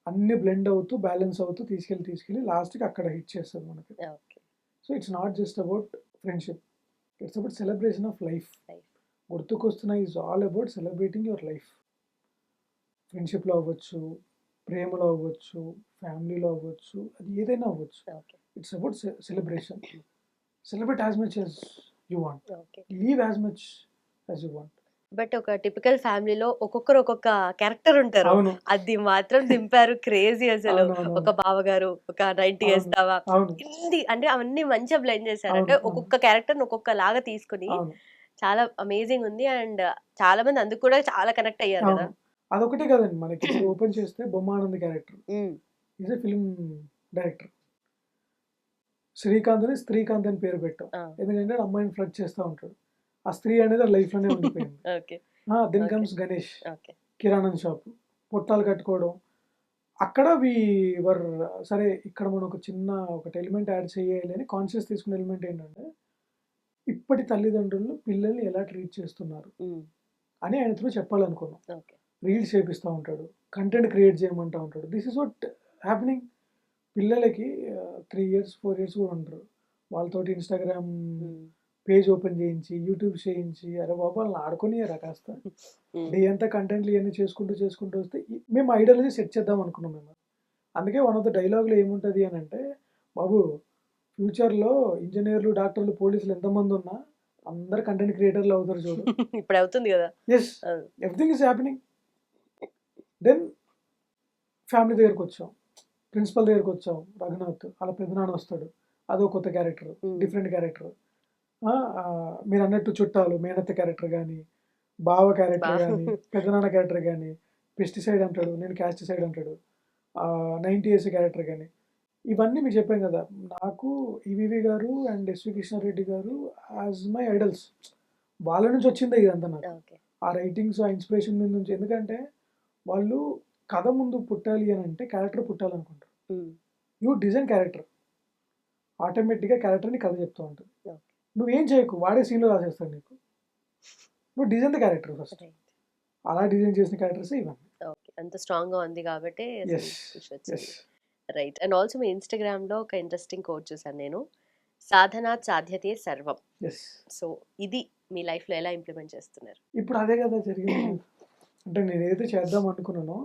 అన్ని బ్లెండ్ అవుతూ బ్యాలెన్స్ అవుతూ తీసుకెళ్ళి లాస్ట్కి అక్కడ హిట్ చేస్తుంది మనకి. So it's not just about friendship, it's about celebration of life. గుర్తుకొస్తున్నాయి is all about celebrating your life. ఫ్రెండ్షిప్లో అవ్వచ్చు, ప్రేమలో అవ్వచ్చు, ఫ్యామిలీలో అవ్వచ్చు, అది ఏదైనా అవ్వచ్చు. It's about celebration. Celebrate as much as you want, live as much as you want. But ఒక టిపికల్ ఫ్యామిలీలో ఒక్కొక్కరు ఒక్కొక్క క్యారెక్టర్ ఉంటారు. అవును, అది మాత్రం దింపారు క్రేజీ అసలు. ఒక బావగారు, ఒక 90 years దావా, అవును, ఇన్ని అంటే అవన్నీ మంచిగా బ్లెండ్ చేశారు. అంటే అవును, ఒక్కొక్క క్యారెక్టర్ ఒక్కొక్క లాగా తీసుకుని అవును, చాలా అమేజింగ్ ఉంది. అండ్ చాలా మంది అందుకు కూడా చాలా కనెక్ట్ అయ్యారు కదా. అవును. అదొకటే కదండి, మనకి ఇప్పుడు ఓపెన్ చేస్తే Bommanand character is a film director. Srikanth అని స్త్రీకాంత్ అని పేరు పెట్టాం, ఎందుకంటే అమ్మాయిని ఫ్లడ్ చేస్తూ ఉంటాడు. ఆ స్త్రీ అనేది లైఫ్ లోనే ఉండిపోయింది. దెన్ కమ్స్ గణేష్, కిరాణం షాప్, పొట్టాలు కట్టుకోవడం. అక్కడ వర్ సరే, ఇక్కడ మనం ఒకటి ఎలిమెంట్ యాడ్ చేయాలి అని కాన్షియస్ తీసుకున్న ఎలిమెంట్ ఏంటంటే ఇప్పటి తల్లిదండ్రులు పిల్లల్ని ఎలా ట్రీట్ చేస్తున్నారు అని ఆయన త్రూ చెప్పాలనుకున్నాం. రీల్స్ చేపిస్తూ ఉంటాడు, కంటెంట్ క్రియేట్ చేయమంటూ ఉంటాడు. This is what happening. పిల్లలకి 3 years 4 years కూడా ఉంటారు, వాళ్ళతోటి ఇన్స్టాగ్రామ్ పేజ్ ఓపెన్ చేయించి యూట్యూబ్ చేయించి అరే బాబు వాళ్ళని ఆడుకొని కాస్త డే అంతా కంటెంట్లు ఇవన్నీ చేసుకుంటూ వస్తే మేము ఐడియాలజీ సెట్ చేద్దాం అనుకున్నాం మేము. అందుకే వన్ ఆఫ్ ద డైలాగులు ఏముంటుంది అని అంటే, బాబు ఫ్యూచర్లో ఇంజనీర్లు, డాక్టర్లు, పోలీసులు ఎంతమంది ఉన్నా అందరు కంటెంట్ క్రియేటర్లు అవుతారు చూడు. ఇప్పుడు అవుతుంది కదా. Yes, everything is happening. Then family దగ్గరకు వచ్చాం. ప్రిన్సిపల్ దగ్గరికి వచ్చాం రఘునాథ్, అలా పెద్దనాన్న వస్తాడు, అదో కొత్త క్యారెక్టర్, ఉమ్, డిఫరెంట్ క్యారెక్టర్. మీరు అన్నట్టు చుట్టాలు మేనత్త క్యారెక్టర్ కానీ, బావ క్యారెక్టర్ బా కానీ, పెద్దనాన్న క్యారెక్టర్ కానీ, పెస్టిసైడ్ అంటాడు, నేను క్యాస్టిసైడ్ అంటాడు, 90 ఇయర్స్ క్యారెక్టర్ కానీ, ఇవన్నీ మీకు చెప్పాను కదా. నాకు ఈవీవి గారు అండ్ ఎస్వి కృష్ణారెడ్డి గారు యాజ్ మై ఐడల్స్. వాళ్ళ నుంచి వచ్చిందే ఇదంతా నాకు. ఓకే. ఆ రైటింగ్స్, ఆ ఇన్స్పిరేషన్ మీద నుంచి. ఎందుకంటే వాళ్ళు కథ ముందు పుట్టాలి అని అంటే క్యారెక్టర్ పుట్టాలనుకుంటారు. ఉమ్, యూ డిజైన్ క్యారెక్టర్, ఆటోమేటిక్గా క్యారెక్టర్ని కథ చెప్తూ ఉంటుంది. ఓకే. నువ్వేం చేయకు, వాడే సీన్లో రాసేస్తాడు నీకు. నువ్వు design the character first. Right. అలా డిజైన్ చేసిన క్యారెక్టర్స్ ఇవన్నీ. ఓకే. అంత స్ట్రాంగ్ గా ఉంది కాబట్టి ఎస్ పుష్ ఎస్ వచ్చింది. Right. And also me Instagram లో ఒక ఇంట్రెస్టింగ్ కోట్ చూసాను నేను, సాధనా సాధ్యతే సర్వం. ఎస్. సో ఇది మీ లైఫ్ లో ఎలా ఇంప్లిమెంట్ చేస్తున్నారు? ఇప్పుడు అదే కదా జరిగింది. అంటే నేను ఏదైతే చేద్దాం అనుకున్నానో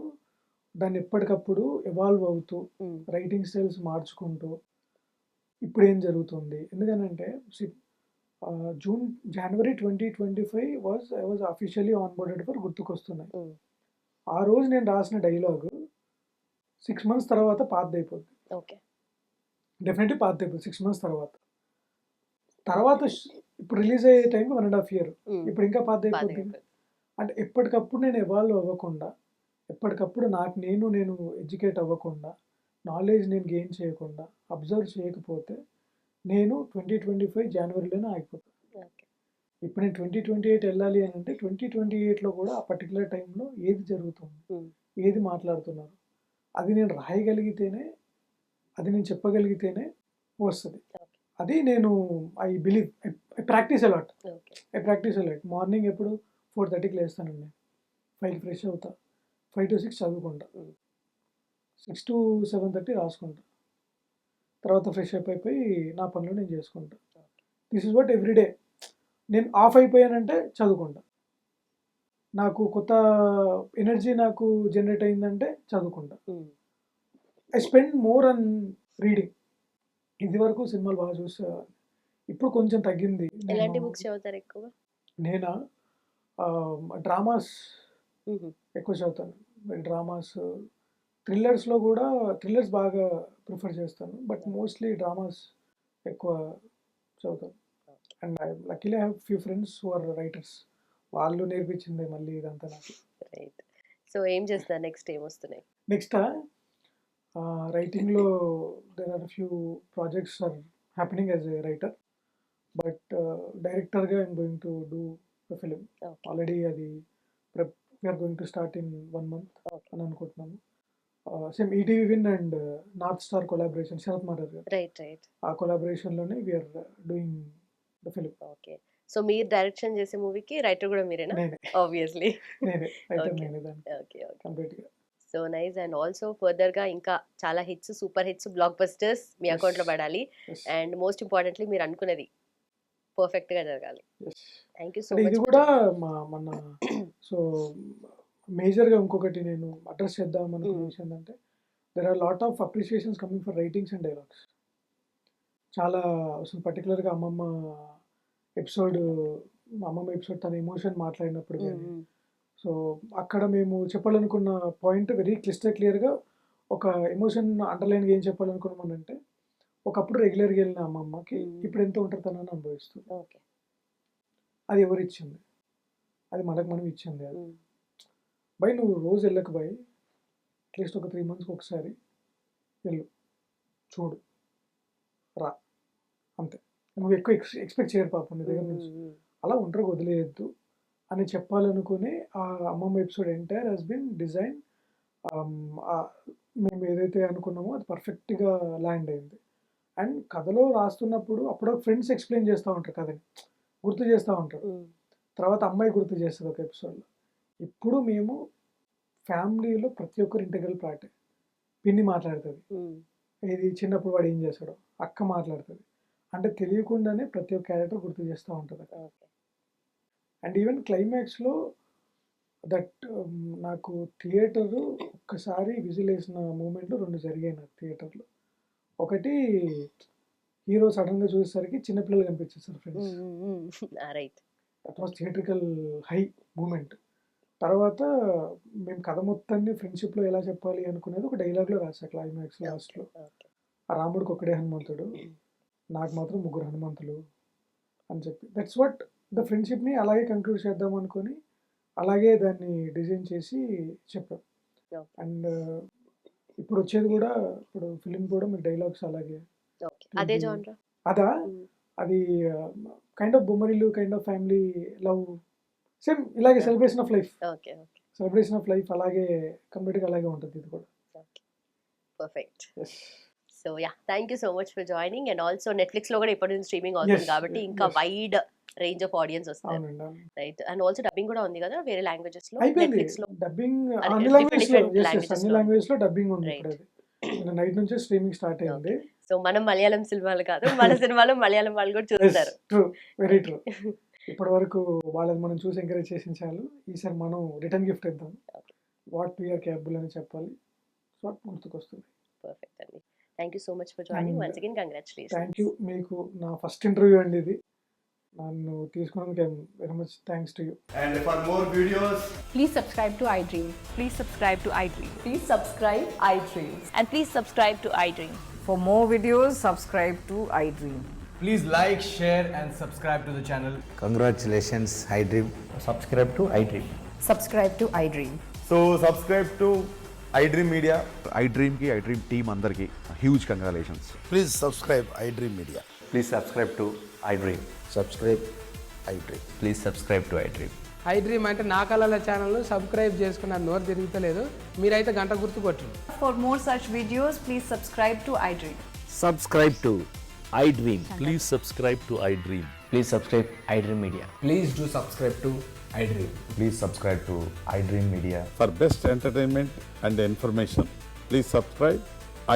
దాన్ని ఎప్పటికప్పుడు ఎవాల్వ్ అవుతూ, ఉమ్, రైటింగ్ స్టైల్స్ మార్చుకుంటూ, ఇప్పుడు ఏం జరుగుతుంది ఎందుకనంటే జనవరి 2025 I was officially on boarded for గుర్తుకొస్తున్నాయి. ఉమ్, ఆ రోజు నేను రాసిన డైలాగ్ 6 months తర్వాత పాతదైపోద్ది. ఓకే. డెఫినెట్లీ పాతదైపోద్ది 6 months తర్వాత. తర్వాత ఇప్పుడు రిలీజ్ అయ్యే టైంకి 1.5 year. ఉమ్, ఇప్పుడు ఇంకా పాతదైపోద్ది. బాధైపోయింది. అంటే ఎప్పటికప్పుడు నేను ఎవాల్వ్ అవ్వకుండా, ఎప్పటికప్పుడు నేను ఎడ్యుకేట్ అవ్వకుండా, నాలెడ్జ్ నేను గెయిన్ చేయకుండా, అబ్జర్వ్ చేయకపోతే నేను 2025 జనవరిలోనే ఆగిపోతాను. ఓకే. ఇప్పుడు నేను 2028 వెళ్ళాలి అని అంటే 2028లో కూడా ఆ పర్టికులర్ టైంలో ఏది జరుగుతుంది, ఉమ్, ఏది మాట్లాడుతున్నారు, అది నేను రాయగలిగితేనే, అది నేను చెప్పగలిగితేనే వస్తుంది. ఓకే. అది నేను I believe, I practice a lot. Okay. Morning ఎప్పుడు 4:30కి లేస్తానండి, 5కి ఫ్రెష్ అవుతా, 5 to 6 చదువుకుంటా, ఉమ్, 6 to 7:30 రాసుకుంటా, తర్వాత ఫ్రెష్ అప్ అయిపోయి నా పనులు నేను చేసుకుంటా. This is what everyday. నేను ఆఫ్ అయిపోయానంటే చదువుకుంటా, నాకు కొత్త ఎనర్జీ నాకు జనరేట్ అయిందంటే చదువుకుంటా. Um, I spend more on reading. ఇది వరకు సినిమాలు బాగా చూసా, ఇప్పుడు కొంచెం తగ్గింది. ఎలాంటి బుక్స్ చదువుతారు ఎక్కువగా? నేనా డ్రామాస్ ఉహు, ఎక్కువ చదువుతాను. డ్రామాస్, థ్రిల్లర్స్లో కూడా థ్రిల్లర్స్ బాగా ప్రిఫర్ చేస్తాను, బట్ మోస్ట్లీ డ్రామాస్ ఎక్కువ చదువుతాను. And luckily I have few friends who are writers, వాళ్ళు నేర్పించింది మళ్ళీ ఇదంతా నాకు. రైట్. సో ఏం చేస్తున్నారు నెక్స్ట్, ఏం వస్తున్నాయి? నెక్స్ట్ రైటింగ్లో there are few projects are happening as a writer, but డైరెక్టర్గా I'm going to do the film. Okay. Already అది we're going to start in 1 month okay. అని అనుకుంటున్నాను. Same ETV Win and North Star collaboration, Sharath Marar garu, right. Right. ఆ కొలాబరేషన్లోనే we're doing the film. Okay. So మీరు direction చేసే మూవీకి writer కూడా మీరేనా? నేనే ఆబ్వియస్లీ. Writer, okay. నేనే దాన్ని ఓకే. ఓకే. కంప్లీట్గా. So nice. And also further గా ఇంకా చాలా hits, super hits, blockbusters మీ Yes. అకౌంట్ లో పడాలి. Yes. అండ్ మోస్ట్ ఇంపార్టెంట్లీ మీరు అనుకున్నది పర్ఫెక్ట్ గా జరగాలి. Yes. థ్యాంక్ యూ సో అంటే మచ్. ఇది కూడా మన సో మేజర్గా ఇంకొకటి నేను అడ్రస్ చేద్దాం అనుకున్న విషయం ఏంటంటే, there are lot of appreciations coming for writings and dialogues. చాలా అసలు పర్టికులర్గా అమ్మమ్మ ఎపిసోడ్ తన ఎమోషన్ మాట్లాడినప్పుడు కానీ, సో అక్కడ మేము చెప్పాలనుకున్న పాయింట్ వెరీ క్లియర్గా ఒక ఎమోషన్ అండర్లైన్గా ఏం చెప్పాలనుకున్నామనంటే, ఒకప్పుడు రెగ్యులర్గా వెళ్ళిన అమ్మమ్మకి ఇప్పుడు ఎంత ఒంటరితనాన్ని అనుభవిస్తుంది. ఓకే. అది ఎవరు ఇచ్చింది? అది మనకు మనం ఇచ్చింది. అది బై నువ్వు రోజు వెళ్ళక బై, అట్లీస్ట్ ఒక 3 monthsకి ఒకసారి వెళ్ళు, చూడు, రా, అంతే. నువ్వు ఎక్కువ ఎక్స్పెక్ట్ చేయరు పాపం నీ దగ్గర నుంచి. అలా ఒంటరిగా వదిలేయద్దు అని చెప్పాలనుకుని ఆ అమ్మమ్మ episode entire has been design. మేము ఏదైతే అనుకున్నామో అది పర్ఫెక్ట్గా ల్యాండ్ అయింది. అండ్ కథలో రాస్తున్నప్పుడు అప్పుడు ఫ్రెండ్స్ ఎక్స్ప్లెయిన్ చేస్తూ ఉంటారు, కథని గుర్తు చేస్తూ ఉంటారు, తర్వాత అమ్మాయి గుర్తు చేస్తుంది ఒక ఎపిసోడ్లో. ఇప్పుడు మేము ఫ్యామిలీలో ప్రతి ఒక్కరు ఇంటెగ్రల్ పార్ట్. పిన్ని మాట్లాడుతుంది, ఇది చిన్నప్పుడు వాడు ఏం చేస్తాడో, అక్క మాట్లాడుతుంది, అంటే తెలియకుండానే ప్రతి ఒక్క క్యారెక్టర్ గుర్తు చేస్తూ ఉంటుంది. అండ్ ఈవెన్ క్లైమాక్స్లో దట్ నాకు థియేటర్ ఒక్కసారి విజిల్ వేసిన మూమెంట్లు 2 జరిగాయి నాకు థియేటర్లో. ఒకటి, హీరో సడన్గా చూసేసరికి చిన్నపిల్లలు కనిపించేస్తారు friends. Right. That was theatrical high moment. తర్వాత మేము కథ మొత్తాన్ని ఫ్రెండ్‌షిప్‌లో ఎలా చెప్పాలి అనుకునేది ఒక డైలాగ్‌లో రాసా క్లైమాక్స్ లాస్ట్‌లో. ఓకే. ఆ రాముడికి ఒక్కడే హనుమంతుడు. నాకు మాత్రం ముగ్గురు హనుమంతులు అని చెప్పి. దట్స్ వాట్ ద ఫ్రెండ్‌షిప్‌ని అలాగే కంక్లూడ్ చేద్దాం అనుకోని, అలాగే దాన్ని డిజైన్ చేసి చెప్పాం. ఓకే. అండ్ ఇప్పుడొచ్చేది గూడా ఇప్పుడు ఫిల్మ్ కూడా మీకు డైలాగ్స్ అలాగే. ఓకే. అదే ఇది జానరా? అదా? హ్మ్. అది kind of Bommarillu, kind of family love. Same ఇలాగే okay. Celebration of life. Okay. Okay. Celebration of life అలాగే కంప్లీట్‌గా అలాగే ఉంటది ఇది కూడా. Okay. Perfect. Yes. So yeah! Thank you so much for joining. And also నెట్‌ఫ్లిక్స్‌లో కూడా ఇప్పటి నుంచి స్ట్రీమింగ్ అవుతుంది యెస్. కాబట్టి ఇంకా yes. Wide range of audience వస్తారు. అవునండి. అవును. రైట్. అండ్ ఆల్సో డబ్బింగ్ కూడా ఉంది కదా వేరే లాంగ్వేజెస్‌లో అయిపోయింది. నెట్‌ఫ్లిక్స్‌లో. డబ్బింగ్ అదే అన్ని డిఫరెంట్ లాంగ్వేజెస్‌లో. Different yes. యెస్. అన్ని లాంగ్వేజెస్‌లో ఉంది. లాంగ్వేజెస్‌లో డబ్బింగ్ ఉంది రైట్. ఇప్పుడది. నిన్న నైట్ నుంచే స్ట్రీమింగ్ స్టార్ట్ అయింది. ఓకే. సో మనం మలయాళం సినిమాలు కాదు. మన సినిమాలో మలయాళం వాళ్ళు కూడా యెస్. చూస్తారు. ట్రూ. Very right. ట్రూ. ఇప్పటివరకు వాళ్ళని మనం చూసి ఎంకరేజ్ చేసింది చాలు. ఈసారి మనం రిటర్న్ గిఫ్ట్ ఇద్దాం. Okay. What we are capable అని చెప్పాలి. సో గుర్తుకొస్తుంది. పర్ఫెక్ట్ అండి. Thank you so much for joining. And once again thank congratulations. You. మీకు నా ఫస్ట్ ఇంటర్వ్యూ అండి ఇది. నన్ను తీసుకున్నందుకు very much thanks to you. And for more videos, Please subscribe to iDream. Please subscribe to iDream. Please subscribe iDream. And please subscribe to iDream. For more videos, subscribe to iDream. please like, share, and subscribe to the channel. Congratulations, iDream. subscribe to iDream. Subscribe to iDream. So subscribe to iDream Media. iDream ki iDream team అందరికి huge congratulations. Please subscribe iDream Media. Please subscribe to iDream. Subscribe iDream. Please subscribe to iDream. iDream అంటే నా కళల ఛానల్ను subscribe చేసుకున్న నోరు తిరుగుతలేదు. మీరైతే గంట గుర్తు కొట్టండి. For more such videos, please subscribe to iDream. Subscribe to iDream. Please subscribe to iDream. Please subscribe iDream Media. Please do subscribe to iDream. Please subscribe to iDream Media. For best entertainment and information, please subscribe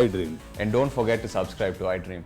iDream. And don't forget to subscribe to iDream.